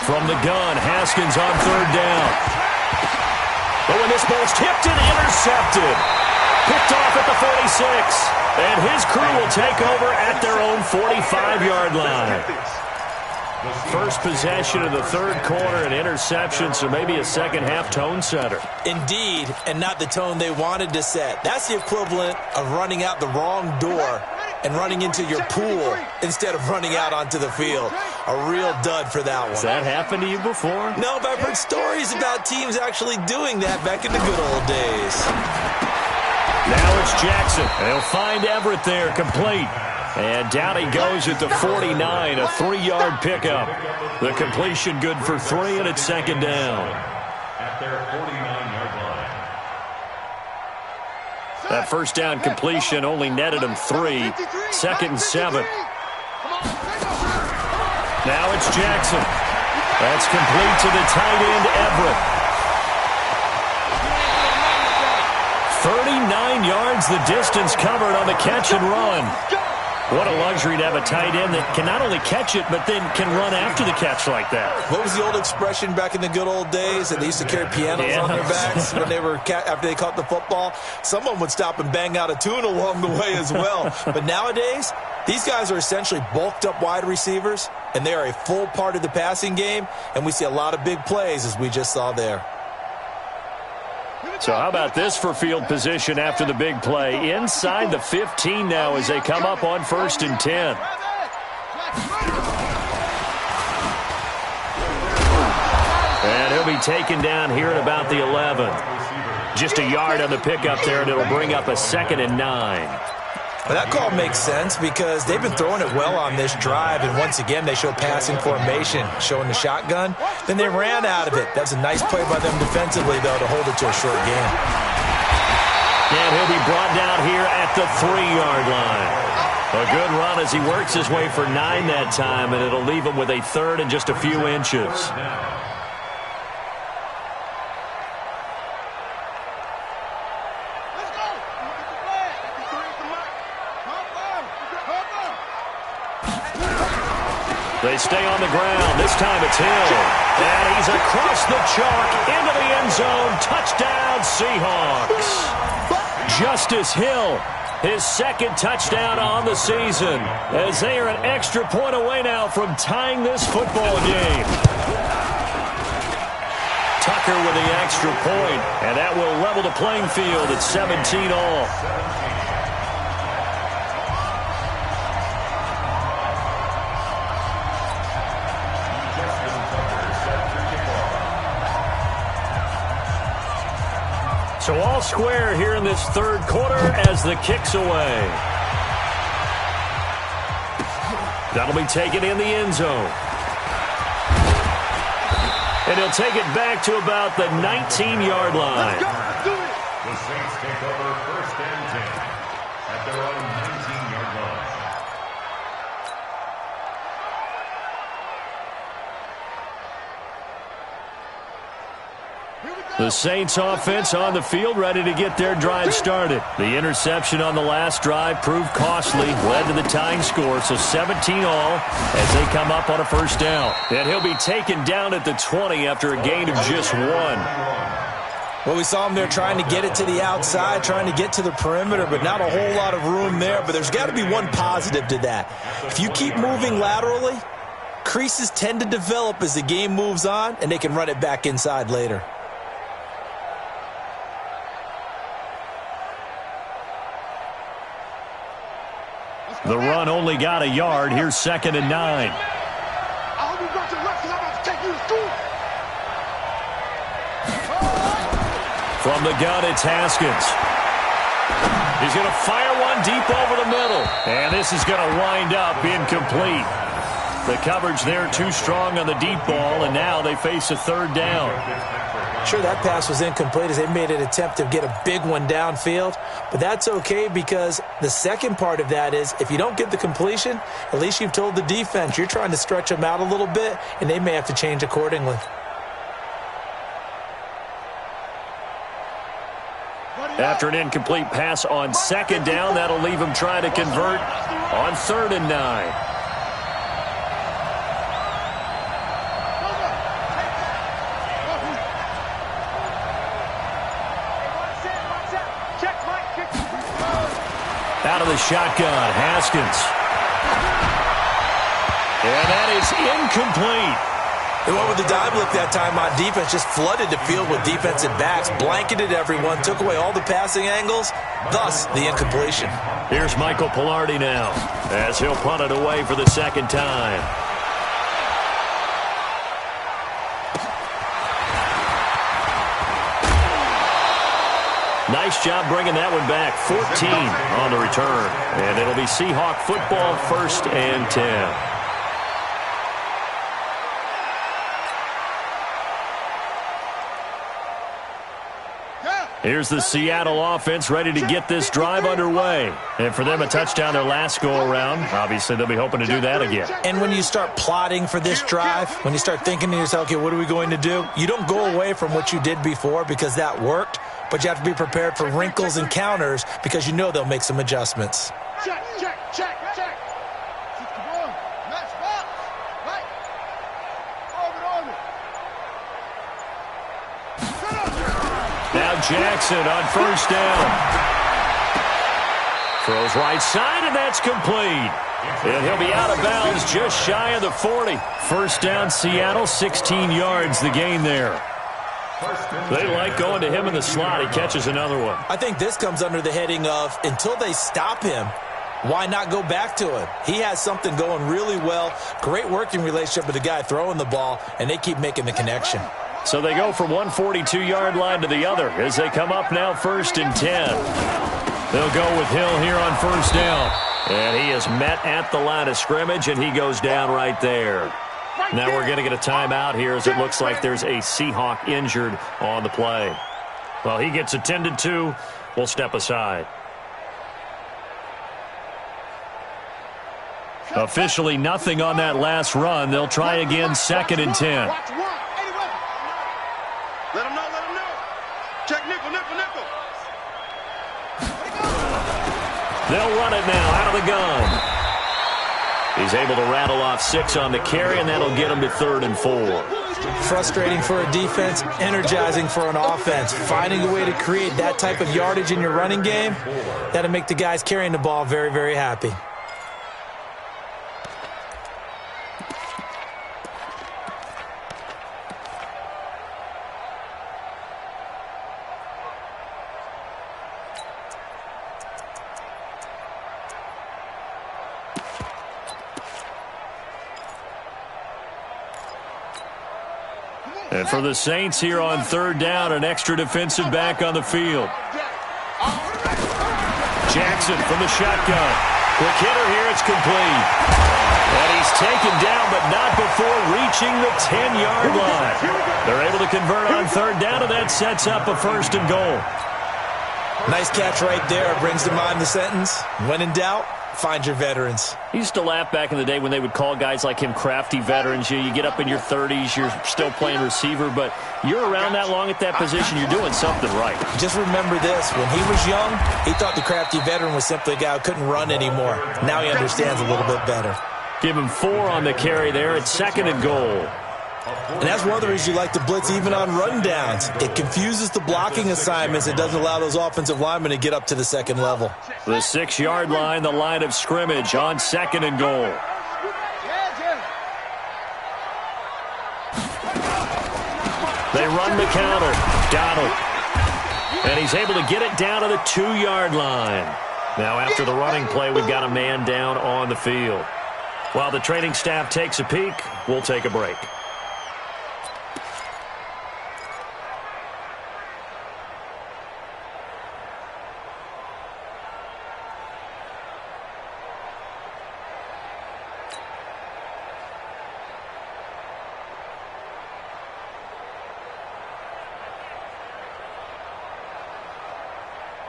From the gun, Haskins on third down. But when this ball's tipped and intercepted, picked off at the 46. And his crew will take over at their own 45-yard line. First possession of the third quarter, an interception, so maybe a second-half tone setter. Indeed, and not the tone they wanted to set. That's the equivalent of running out the wrong door and running into your pool instead of running out onto the field. A real dud for that one. Has that happened to you before? No, but I've heard stories about teams actually doing that back in the good old days. Now it's Jackson. They'll find Everett there, complete. And down he goes at the 49, a 3-yard pickup. The completion good for 3, and it's second down. At their 49-yard line. That first down completion only netted him 3. Second and 7. Now it's Jackson. That's complete to the tight end, Everett. 39 yards the distance covered on the catch and run. What a luxury to have a tight end that can not only catch it, but then can run after the catch like that. What was the old expression back in the good old days? That they used to carry pianos on their backs when they were after they caught the football. Someone would stop and bang out a tune along the way as well. But nowadays, these guys are essentially bulked up wide receivers, and they are a full part of the passing game, and we see a lot of big plays as we just saw there. So how about this for field position after the big play? Inside the 15 now as they come up on 1st and 10. And he'll be taken down here at about the 11. Just a yard on the pickup there, and it'll bring up a 2nd and 9. Well, that call makes sense because they've been throwing it well on this drive, and once again they show passing formation, showing the shotgun. Then they ran out of it. That's a nice play by them defensively, though, to hold it to a short game. And he'll be brought down here at the 3-yard line. A good run as he works his way for 9 that time, and it'll leave him with a 3rd and just a few inches. They stay on the ground. This time it's Hill. And he's across the chalk into the end zone. Touchdown, Seahawks. Justice Hill, his 2nd touchdown on the season, as they are an extra point away now from tying this football game. Tucker with the extra point, and that will level the playing field at 17 all. So all square here in this third quarter as the kick's away. That'll be taken in the end zone. And he'll take it back to about the 19-yard line. The Saints take over 1st and 10 at their own 19-yard line. The Saints offense on the field, ready to get their drive started. The interception on the last drive proved costly, led to the tying score, so 17 all as they come up on a 1st down. And he'll be taken down at the 20 after a gain of just 1. Well, we saw him there trying to get it to the outside, trying to get to the perimeter, but not a whole lot of room there. But there's got to be one positive to that. If you keep moving laterally, creases tend to develop as the game moves on, and they can run it back inside later. The run only got a yard. Here's 2nd and 9. I hope you got your left, 'cause I'm about to take you to school. From the gun, it's Haskins. He's going to fire one deep over the middle. And this is going to wind up incomplete. The coverage there too strong on the deep ball, and now they face a 3rd down. sure that pass was incomplete as they made an attempt to get a big one downfield. But that's okay because the second part of that is if you don't get the completion, at least you've told the defense you're trying to stretch them out a little bit, and they may have to change accordingly. After an incomplete pass on second down, that'll leave him trying to convert on 3rd and 9. Out of the shotgun, Haskins. And that is incomplete. They went with the dime look that time on defense, just flooded the field with defensive backs, blanketed everyone, took away all the passing angles, thus the incompletion. Here's Michael Pilardi now as he'll punt it away for the second time. Nice job bringing that one back. 14 on the return. And it'll be Seahawk football, 1st and 10. Here's the Seattle offense ready to get this drive underway. And for them, a touchdown their last go-around. Obviously, they'll be hoping to do that again. And when you start plotting for this drive, when you start thinking to yourself, okay, what are we going to do? You don't go away from what you did before because that worked, but you have to be prepared for wrinkles and counters because you know they'll make some adjustments. Check, check, check, check. 61. Match box. Right. Orbit. Now Jackson on 1st down. Throws right side, and that's complete. And he'll be out of bounds just shy of the 40. 1st down, Seattle, 16 yards the gain there. They like going to him in the slot. He catches another one. I think this comes under the heading of until they stop him, why not go back to him? He has something going really well. Great working relationship with the guy throwing the ball, and they keep making the connection. So they go from one 42-yard line to the other as they come up now 1st and 10. They'll go with Hill here on 1st down. And he is met at the line of scrimmage, and he goes down right there. Now we're going to get a timeout here as it looks like there's a Seahawk injured on the play. Well, he gets attended to. We'll step aside. Officially nothing on that last run. They'll try again 2nd and 10. Let him know, let him know. Check nickel, nickel, nickel. They'll run it now out of the gun. He's able to rattle off 6 on the carry, and that'll get him to 3rd and 4. Frustrating for a defense, energizing for an offense. Finding a way to create that type of yardage in your running game, that'll make the guys carrying the ball very, very happy. And for the Saints here on 3rd down, an extra defensive back on the field. Jackson from the shotgun. Quick hitter here, it's complete. And he's taken down, but not before reaching the 10-yard line. They're able to convert on 3rd down, and that sets up a 1st and goal. Nice catch right there. Brings to mind the sentence, when in doubt, find your veterans. He used to laugh back in the day when they would call guys like him crafty veterans. You get up in your 30s, you're still playing receiver, but you're around that long at that position, you're doing something right. Just remember this. When he was young, he thought the crafty veteran was simply a guy who couldn't run anymore. Now he understands a little bit better. Give him 4 on the carry there. It's 2nd and goal. And that's one of the reasons you like to blitz even on rundowns. It confuses the blocking assignments. It doesn't allow those offensive linemen to get up to the 2nd level. The 6-yard line, the line of scrimmage on 2nd and goal. They run the counter. Donald. And he's able to get it down to the 2-yard line. Now after the running play, we've got a man down on the field. While the training staff takes a peek, we'll take a break.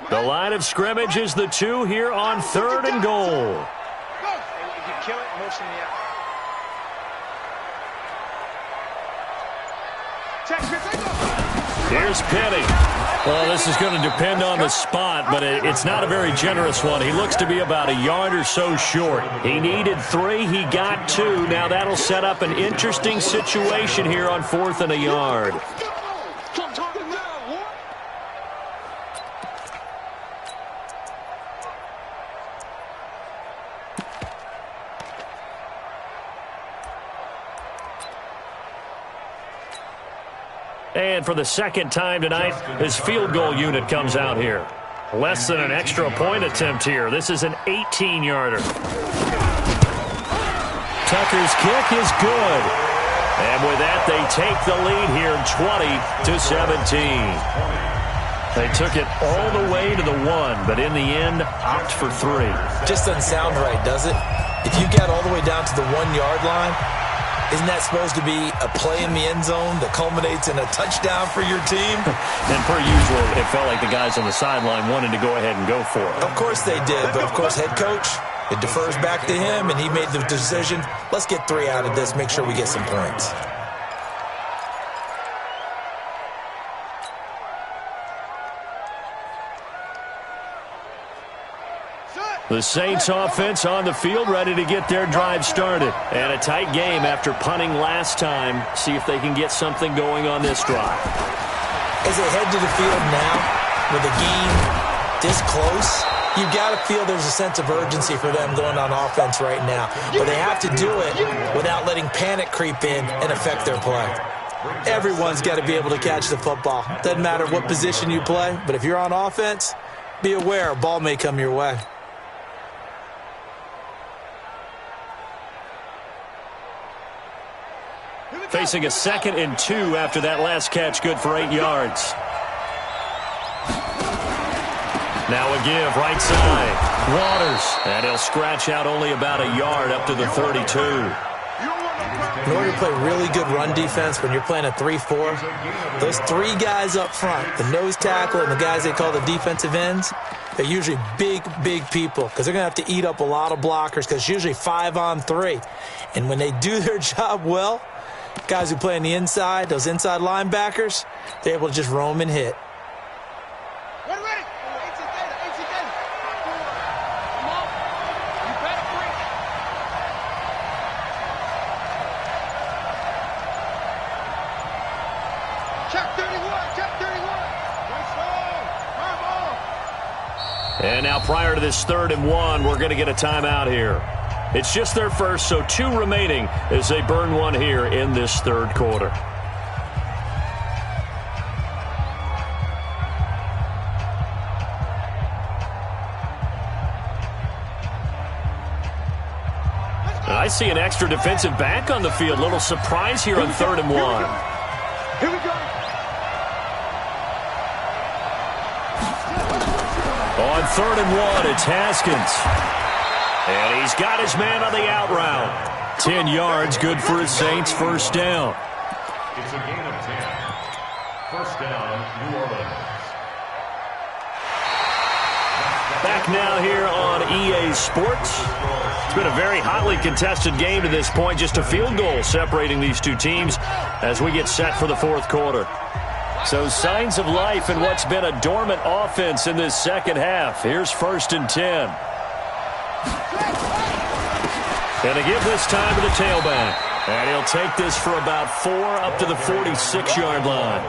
The line of scrimmage is the 2 here on 3rd and goal. If you kill it, motion me out. Here's Penny. Well, this is going to depend on the spot, but it's not a very generous one. He looks to be about a yard or so short. He needed 3. He got 2. Now that'll set up an interesting situation here on 4th and a yard. And for the second time tonight, his field goal unit comes out here. Less than an extra point attempt here. This is an 18-yarder. Tucker's kick is good. And with that, they take the lead here 20-17. They took it all the way to the 1, but in the end, opt for 3. Just doesn't sound right, does it? If you got all the way down to the 1-yard line, isn't that supposed to be a play in the end zone that culminates in a touchdown for your team? And per usual, it felt like the guys on the sideline wanted to go ahead and go for it. Of course they did, but of course head coach, it defers back to him, and he made the decision, let's get 3 out of this, make sure we get some points. The Saints offense on the field, ready to get their drive started. And a tight game after punting last time. See if they can get something going on this drive. As they head to the field now, with the game this close, you've got to feel there's a sense of urgency for them going on offense right now. But they have to do it without letting panic creep in and affect their play. Everyone's got to be able to catch the football. Doesn't matter what position you play, but if you're on offense, be aware a ball may come your way. Facing a 2nd and 2 after that last catch, good for 8 yards. Now a give, right side. Waters, and he'll scratch out only about a yard up to the 32. In order to play really good run defense when you're playing a 3-4, those 3 guys up front, the nose tackle and the guys they call the defensive ends, they're usually big people because they're going to have to eat up a lot of blockers because it's usually 5-on-3. And when they do their job well, guys who play on the inside, those inside linebackers, they're able to just roam and hit. And now prior to this 3rd and 1, we're going to get a timeout here. It's just their first, so 2 remaining as they burn 1 here in this 3rd quarter. And I see an extra defensive back on the field. Little surprise here on 3rd and 1. Here we go. On 3rd and 1, it's Haskins. And he's got his man on the out route. 10 yards, good for his Saints, first down. It's a gain of 10. First down, New Orleans. Back now here on EA Sports. It's been a very hotly contested game to this point. Just a field goal separating these two teams as we get set for the 4th quarter. So signs of life in what's been a dormant offense in this second half. Here's 1st and 10. And a give this time to the tailback. And he'll take this for about 4 up to the 46-yard line.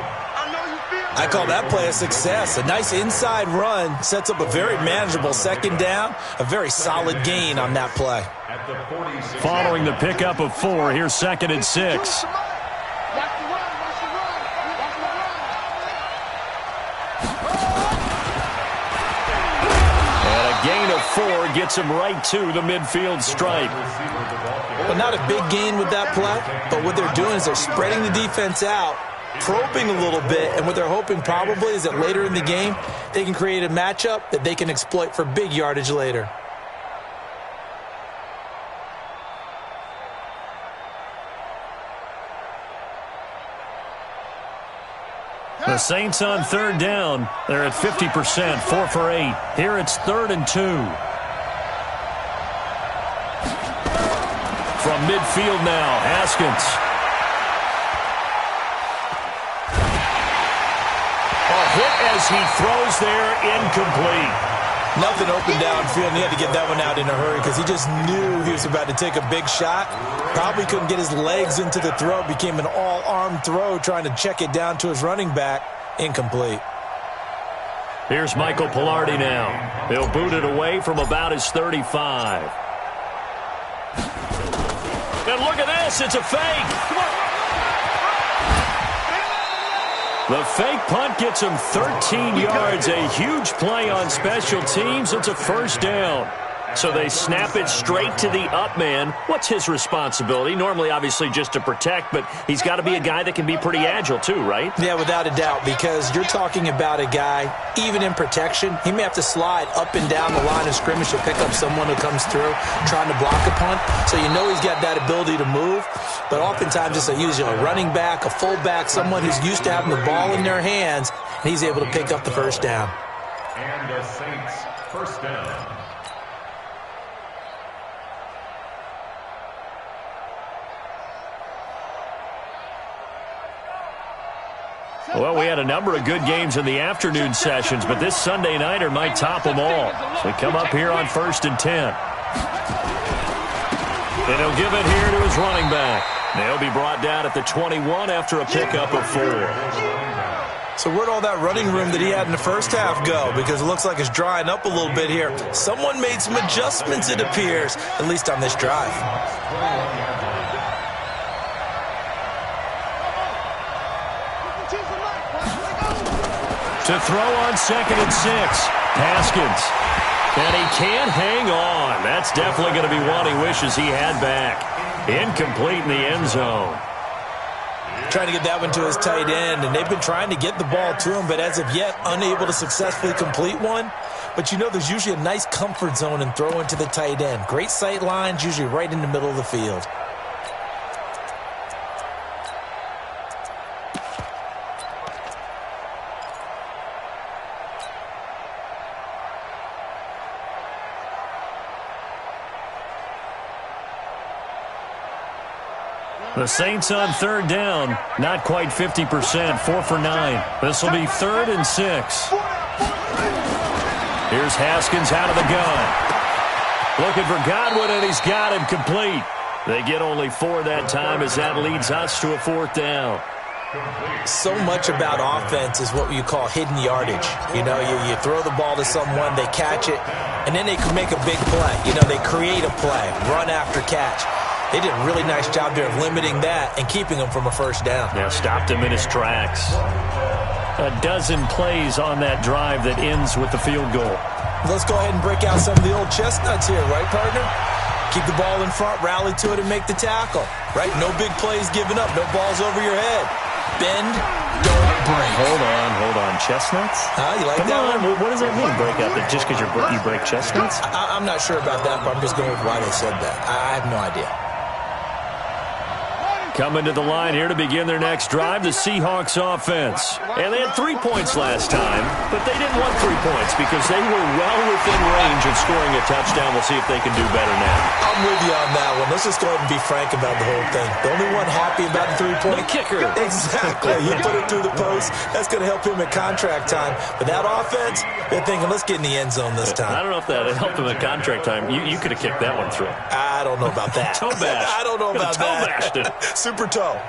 I call that play a success. A nice inside run sets up a very manageable 2nd down. A very solid gain on that play. Following the pickup of 4, here's 2nd and 6. Gain of 4 gets him right to the midfield stripe. Well, not a big gain with that play, but what they're doing is they're spreading the defense out, probing a little bit, and what they're hoping probably is that later in the game, they can create a matchup that they can exploit for big yardage later. The Saints on third down. They're at 50%, 4 for 8. Here it's 3rd and 2. From midfield now, Haskins. A hit as he throws there, incomplete. Nothing open downfield, and he had to get that one out in a hurry because he just knew he was about to take a big shot. Probably couldn't get his legs into the throw. Became an all-arm throw trying to check it down to his running back. Incomplete. Here's Michael Pilardi now. He'll boot it away from about his 35. And look at this. It's a fake. Come on. The fake punt gets him 13 yards. A huge play on special teams. It's a first down. So they snap it straight to the up man. What's his responsibility? Normally, obviously, just to protect, but he's got to be a guy that can be pretty agile too, right? Yeah, without a doubt, because you're talking about a guy, even in protection, he may have to slide up and down the line of scrimmage to pick up someone who comes through trying to block a punt. So you know he's got that ability to move, but oftentimes it's usually a running back, a fullback, someone who's used to having the ball in their hands, and he's able to pick up the first down. And the Saints first down. Well, we had a number of good games in the afternoon sessions, but this Sunday nighter might top them all. So we come up here on 1st and 10. And he'll give it here to his running back. They'll be brought down at the 21 after a pickup of 4. So where'd all that running room that he had in the first half go? Because it looks like it's drying up a little bit here. Someone made some adjustments, it appears, at least on this drive. To throw on 2nd and 6, Haskins. And he can't hang on. That's definitely going to be one he wishes he had back. Incomplete in the end zone. Trying to get that one to his tight end, and they've been trying to get the ball to him, but as of yet, unable to successfully complete one. But you know there's usually a nice comfort zone in throwing to the tight end. Great sight lines, usually right in the middle of the field. The Saints on third down, not quite 50%, 4 for 9. This will be 3rd and 6. Here's Haskins out of the gun. Looking for Godwin, and he's got him complete. They get only 4 that time as that leads us to a 4th down. So much about offense is what you call hidden yardage. You know, you throw the ball to someone, they catch it, and then they can make a big play. You know, they create a play, run after catch. They did a really nice job there of limiting that and keeping him from a first down. Yeah, stopped him in his tracks. A dozen plays on that drive that ends with the field goal. Let's go ahead and break out some of the old chestnuts here, right, partner? Keep the ball in front, rally to it, and make the tackle, right? No big plays given up, no balls over your head. Bend, don't break. Hold on. Chestnuts? You like Come that on. one? What does that mean, break out? That just because you break chestnuts? I'm not sure about that, but I'm just going with why they said that. I have no idea. Coming to the line here to begin their next drive, the Seahawks offense. And they had 3 points last time, but they didn't want 3 points because they were well within range of scoring a touchdown. We'll see if they can do better now. I'm with you on that one. Let's just go ahead and be frank about the whole thing. The only one happy about the 3-point. The kicker. Exactly. He put it through the post. That's going to help him at contract time. But that offense, they're thinking, let's get in the end zone this time. I don't know if that helped him at contract time. You could have kicked that one through. I don't know about that. Toe bash. I don't know about toe that. bashed it. Super toe.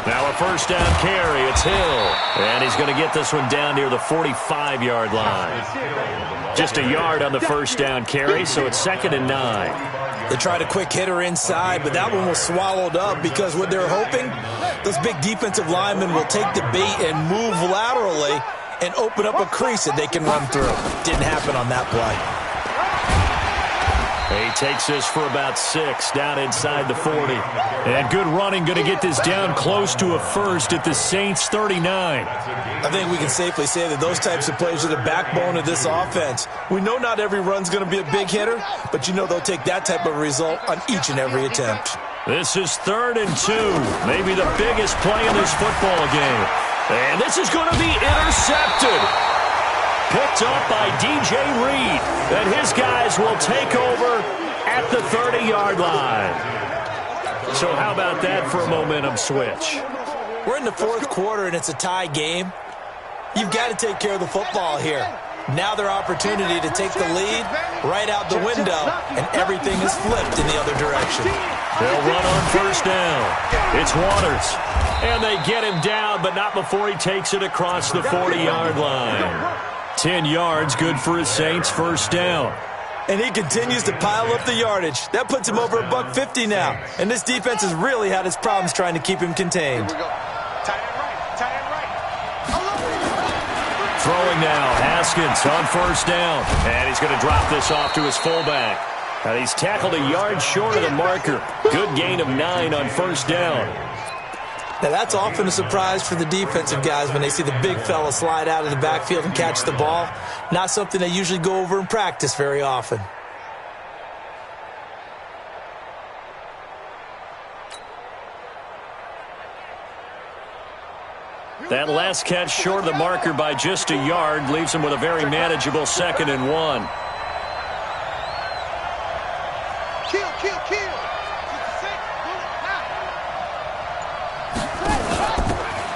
Now a first down carry. It's Hill. And he's going to get this one down near the 45-yard line. Just a yard on the first down carry, so it's 2nd and 9. They tried a quick hitter inside, but that one was swallowed up because what they're hoping, those big defensive linemen will take the bait and move laterally and open up a crease that they can run through. Didn't happen on that play. He takes this for about 6 down inside the 40. And good running, going to get this down close to a first at the Saints 39. I think we can safely say that those types of plays are the backbone of this offense. We know not every run's going to be a big hitter, but you know they'll take that type of result on each and every attempt. This is 3rd and 2, maybe the biggest play in this football game. And this is going to be intercepted. Picked up by DJ Reed. And his guys will take over at the 30-yard line. So how about that for a momentum switch? We're in the 4th quarter, and it's a tie game. You've got to take care of the football here. Now their opportunity to take the lead right out the window, and everything is flipped in the other direction. They'll run on 1st down. It's Waters. And they get him down, but not before he takes it across the 40-yard line. 10 yards, good for his Saints, 1st down. And he continues to pile up the yardage. That puts him over $150 now. And this defense has really had its problems trying to keep him contained. Throwing now, Haskins on 1st down. And he's going to drop this off to his fullback. And he's tackled a yard short of the marker. Good gain of 9 on 1st down. Now, that's often a surprise for the defensive guys when they see the big fella slide out of the backfield and catch the ball. Not something they usually go over in practice very often. That last catch short of the marker by just a yard leaves him with a very manageable 2nd and 1.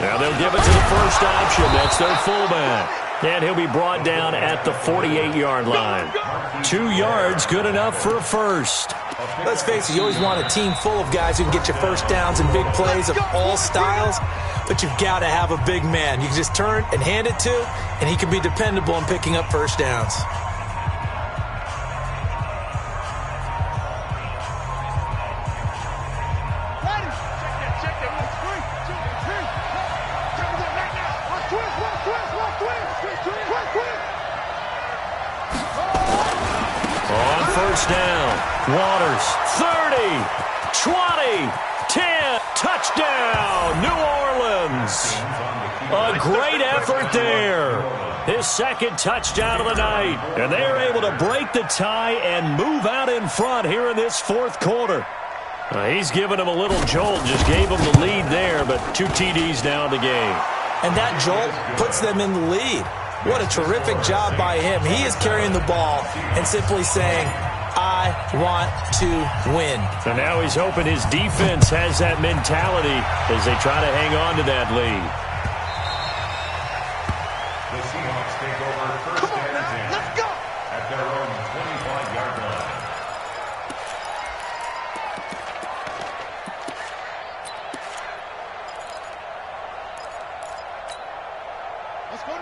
Now they'll give it to the first option. That's their fullback. And he'll be brought down at the 48-yard line. 2 yards, good enough for a first. Let's face it, you always want a team full of guys who can get you first downs and big plays of all styles, but you've got to have a big man. You can just turn and hand it to, and he can be dependable in picking up first downs. On 1st down, Waters, 30, 20, 10, touchdown, New Orleans. A great effort there. His 2nd touchdown of the night. And they're able to break the tie and move out in front here in this 4th quarter. He's given him a little jolt, just gave him the lead there, but 2 TDs now in the game. And that jolt puts them in the lead. What a terrific job by him. He is carrying the ball and simply saying, I want to win. So now he's hoping his defense has that mentality as they try to hang on to that lead. The Seahawks take over 1st and 10. Let's go! At their own 25-yard line.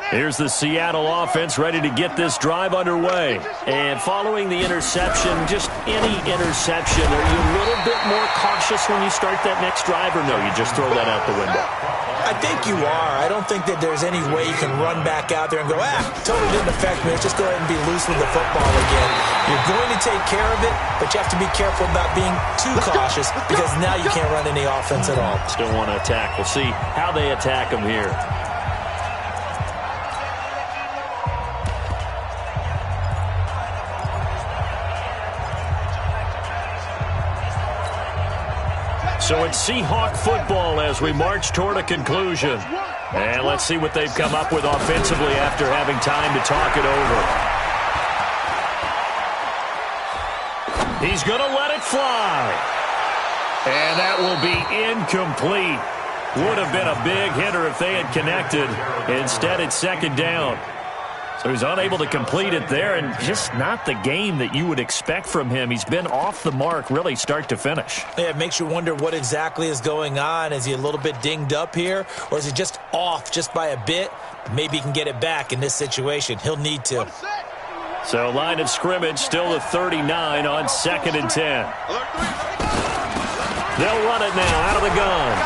Here's the Seattle offense ready to get this drive underway. And following the interception, just any interception, are you a little bit more cautious when you start that next drive, or no, you just throw that out the window? I think you are. I don't think that there's any way you can run back out there and go, totally didn't affect me. Let's just go ahead and be loose with the football again. You're going to take care of it, but you have to be careful about being too cautious because now you can't run any offense at all. Still want to attack. We'll see how they attack them here. So it's Seahawk football as we march toward a conclusion. And let's see what they've come up with offensively after having time to talk it over. He's going to let it fly. And that will be incomplete. Would have been a big hitter if they had connected. Instead, it's 2nd down. So he's unable to complete it there, and just not the game that you would expect from him. He's been off the mark, really, start to finish. Yeah, it makes you wonder what exactly is going on. Is he a little bit dinged up here, or is he just off just by a bit? Maybe he can get it back in this situation. He'll need to. So line of scrimmage still at 39 on 2nd and 10. They'll run it now out of the gun.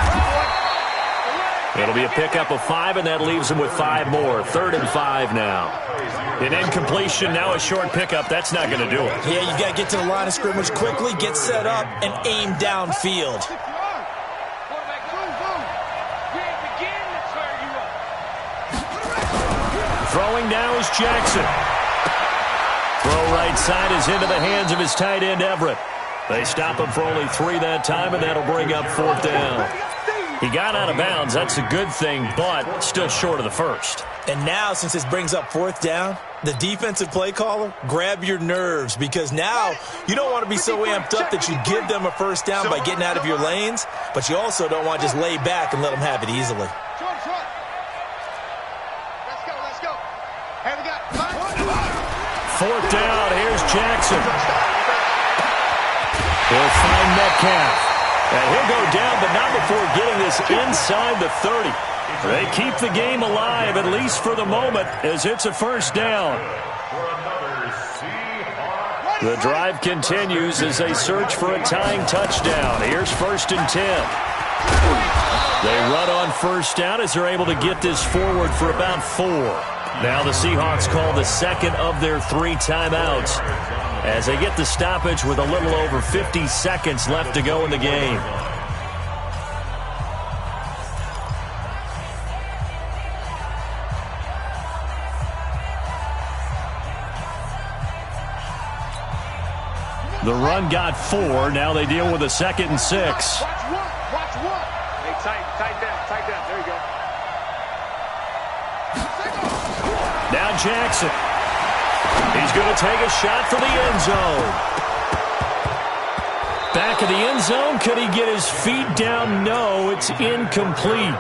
It'll be a pickup of 5, and that leaves them with 5 more. 3rd and 5 now. An incompletion, now a short pickup. That's not going to do it. Yeah, you got to get to the line of scrimmage quickly, get set up, and aim downfield. Throwing now is Jackson. Throw right side is into the hands of his tight end, Everett. They stop him for only 3 that time, and that'll bring up 4th down. He got out of bounds. That's a good thing, but still short of the first. And now, since this brings up 4th down, the defensive play caller, grab your nerves, because now you don't want to be so amped up that you give them a first down by getting out of your lanes, but you also don't want to just lay back and let them have it easily. Let's go. Hey, we got 4th down. Here's Jackson. He'll find Metcalf. And he'll go down, but not before getting this inside the 30. They keep the game alive, at least for the moment, as it's a first down. The drive continues as they search for a tying touchdown. Here's 1st and 10. They run on first down as they're able to get this forward for about 4. Now the Seahawks call the second of their 3 timeouts as they get the stoppage with a little over 50 seconds left to go in the game. The run got 4. Now they deal with a 2nd and 6. Watch one. Hey, tight down. There you go. Now Jackson. He's going to take a shot for the end zone. Back of the end zone. Could he get his feet down? No, it's incomplete.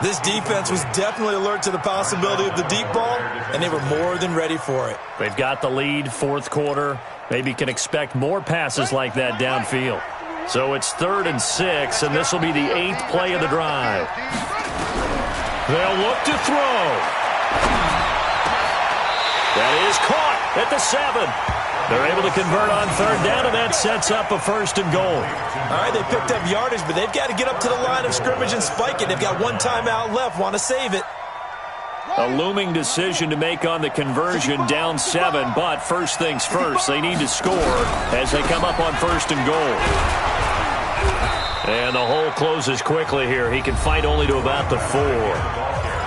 This defense was definitely alert to the possibility of the deep ball, and they were more than ready for it. They've got the lead, 4th quarter. Maybe can expect more passes like that downfield. So it's 3rd and 6, and this will be the 8th play of the drive. They'll look to throw. That is caught at the 7. They're able to convert on 3rd down, and that sets up a 1st and goal. All right, they picked up yardage, but they've got to get up to the line of scrimmage and spike it. They've got 1 timeout left, want to save it. A looming decision to make on the conversion, down 7, but first things first, they need to score as they come up on 1st and goal. And the hole closes quickly here. He can fight only to about the 4.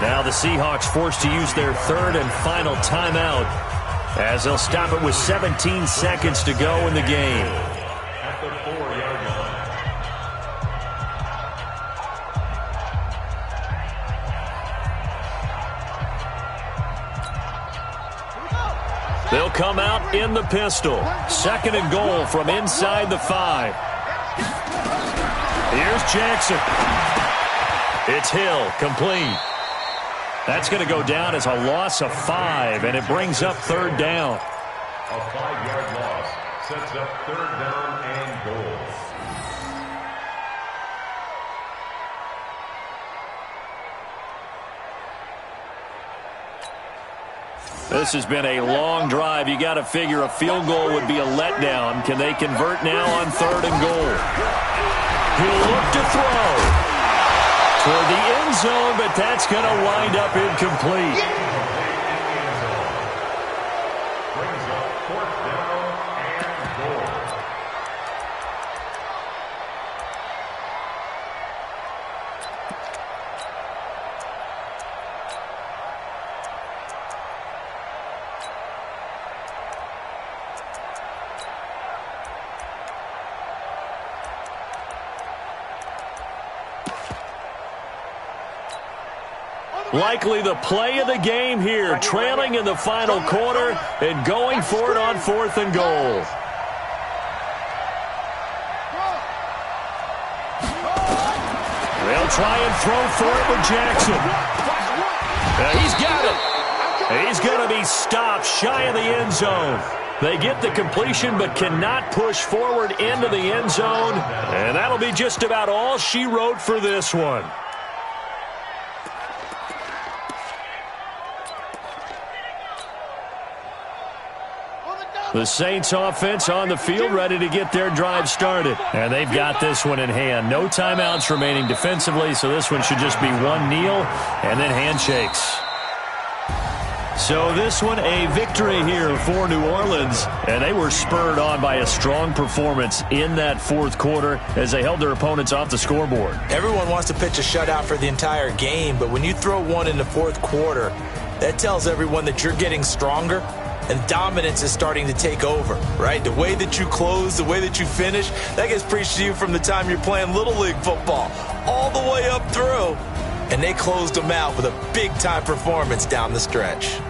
Now the Seahawks forced to use their 3rd and final timeout as they'll stop it with 17 seconds to go in the game. At the 4-yard line. They'll come out in the pistol. 2nd and goal from inside the 5. Here's Jackson. It's Hill, complete. That's going to go down as a loss of 5, and it brings up 3rd down. A 5-yard loss sets up 3rd down and goal. This has been a long drive. You got to figure a field goal would be a letdown. Can they convert now on 3rd and goal? He'll look to throw toward the end zone, but that's going to wind up incomplete. Brings up 4th down and goal. Likely the play of the game here, trailing in the final quarter and going for it on 4th and goal. They'll try and throw for it with Jackson. He's got it. He's going to be stopped shy of the end zone. They get the completion but cannot push forward into the end zone. And that'll be just about all she wrote for this one. The Saints offense on the field, ready to get their drive started. And they've got this one in hand. No timeouts remaining defensively, so this one should just be one kneel and then handshakes. So this one a victory here for New Orleans, and they were spurred on by a strong performance in that fourth quarter as they held their opponents off the scoreboard. Everyone wants to pitch a shutout for the entire game, but when you throw one in the fourth quarter, that tells everyone that you're getting stronger and dominance is starting to take over, right? The way that you close, the way that you finish, that gets preached to you from the time you're playing Little League football all the way up through. And they closed them out with a big-time performance down the stretch.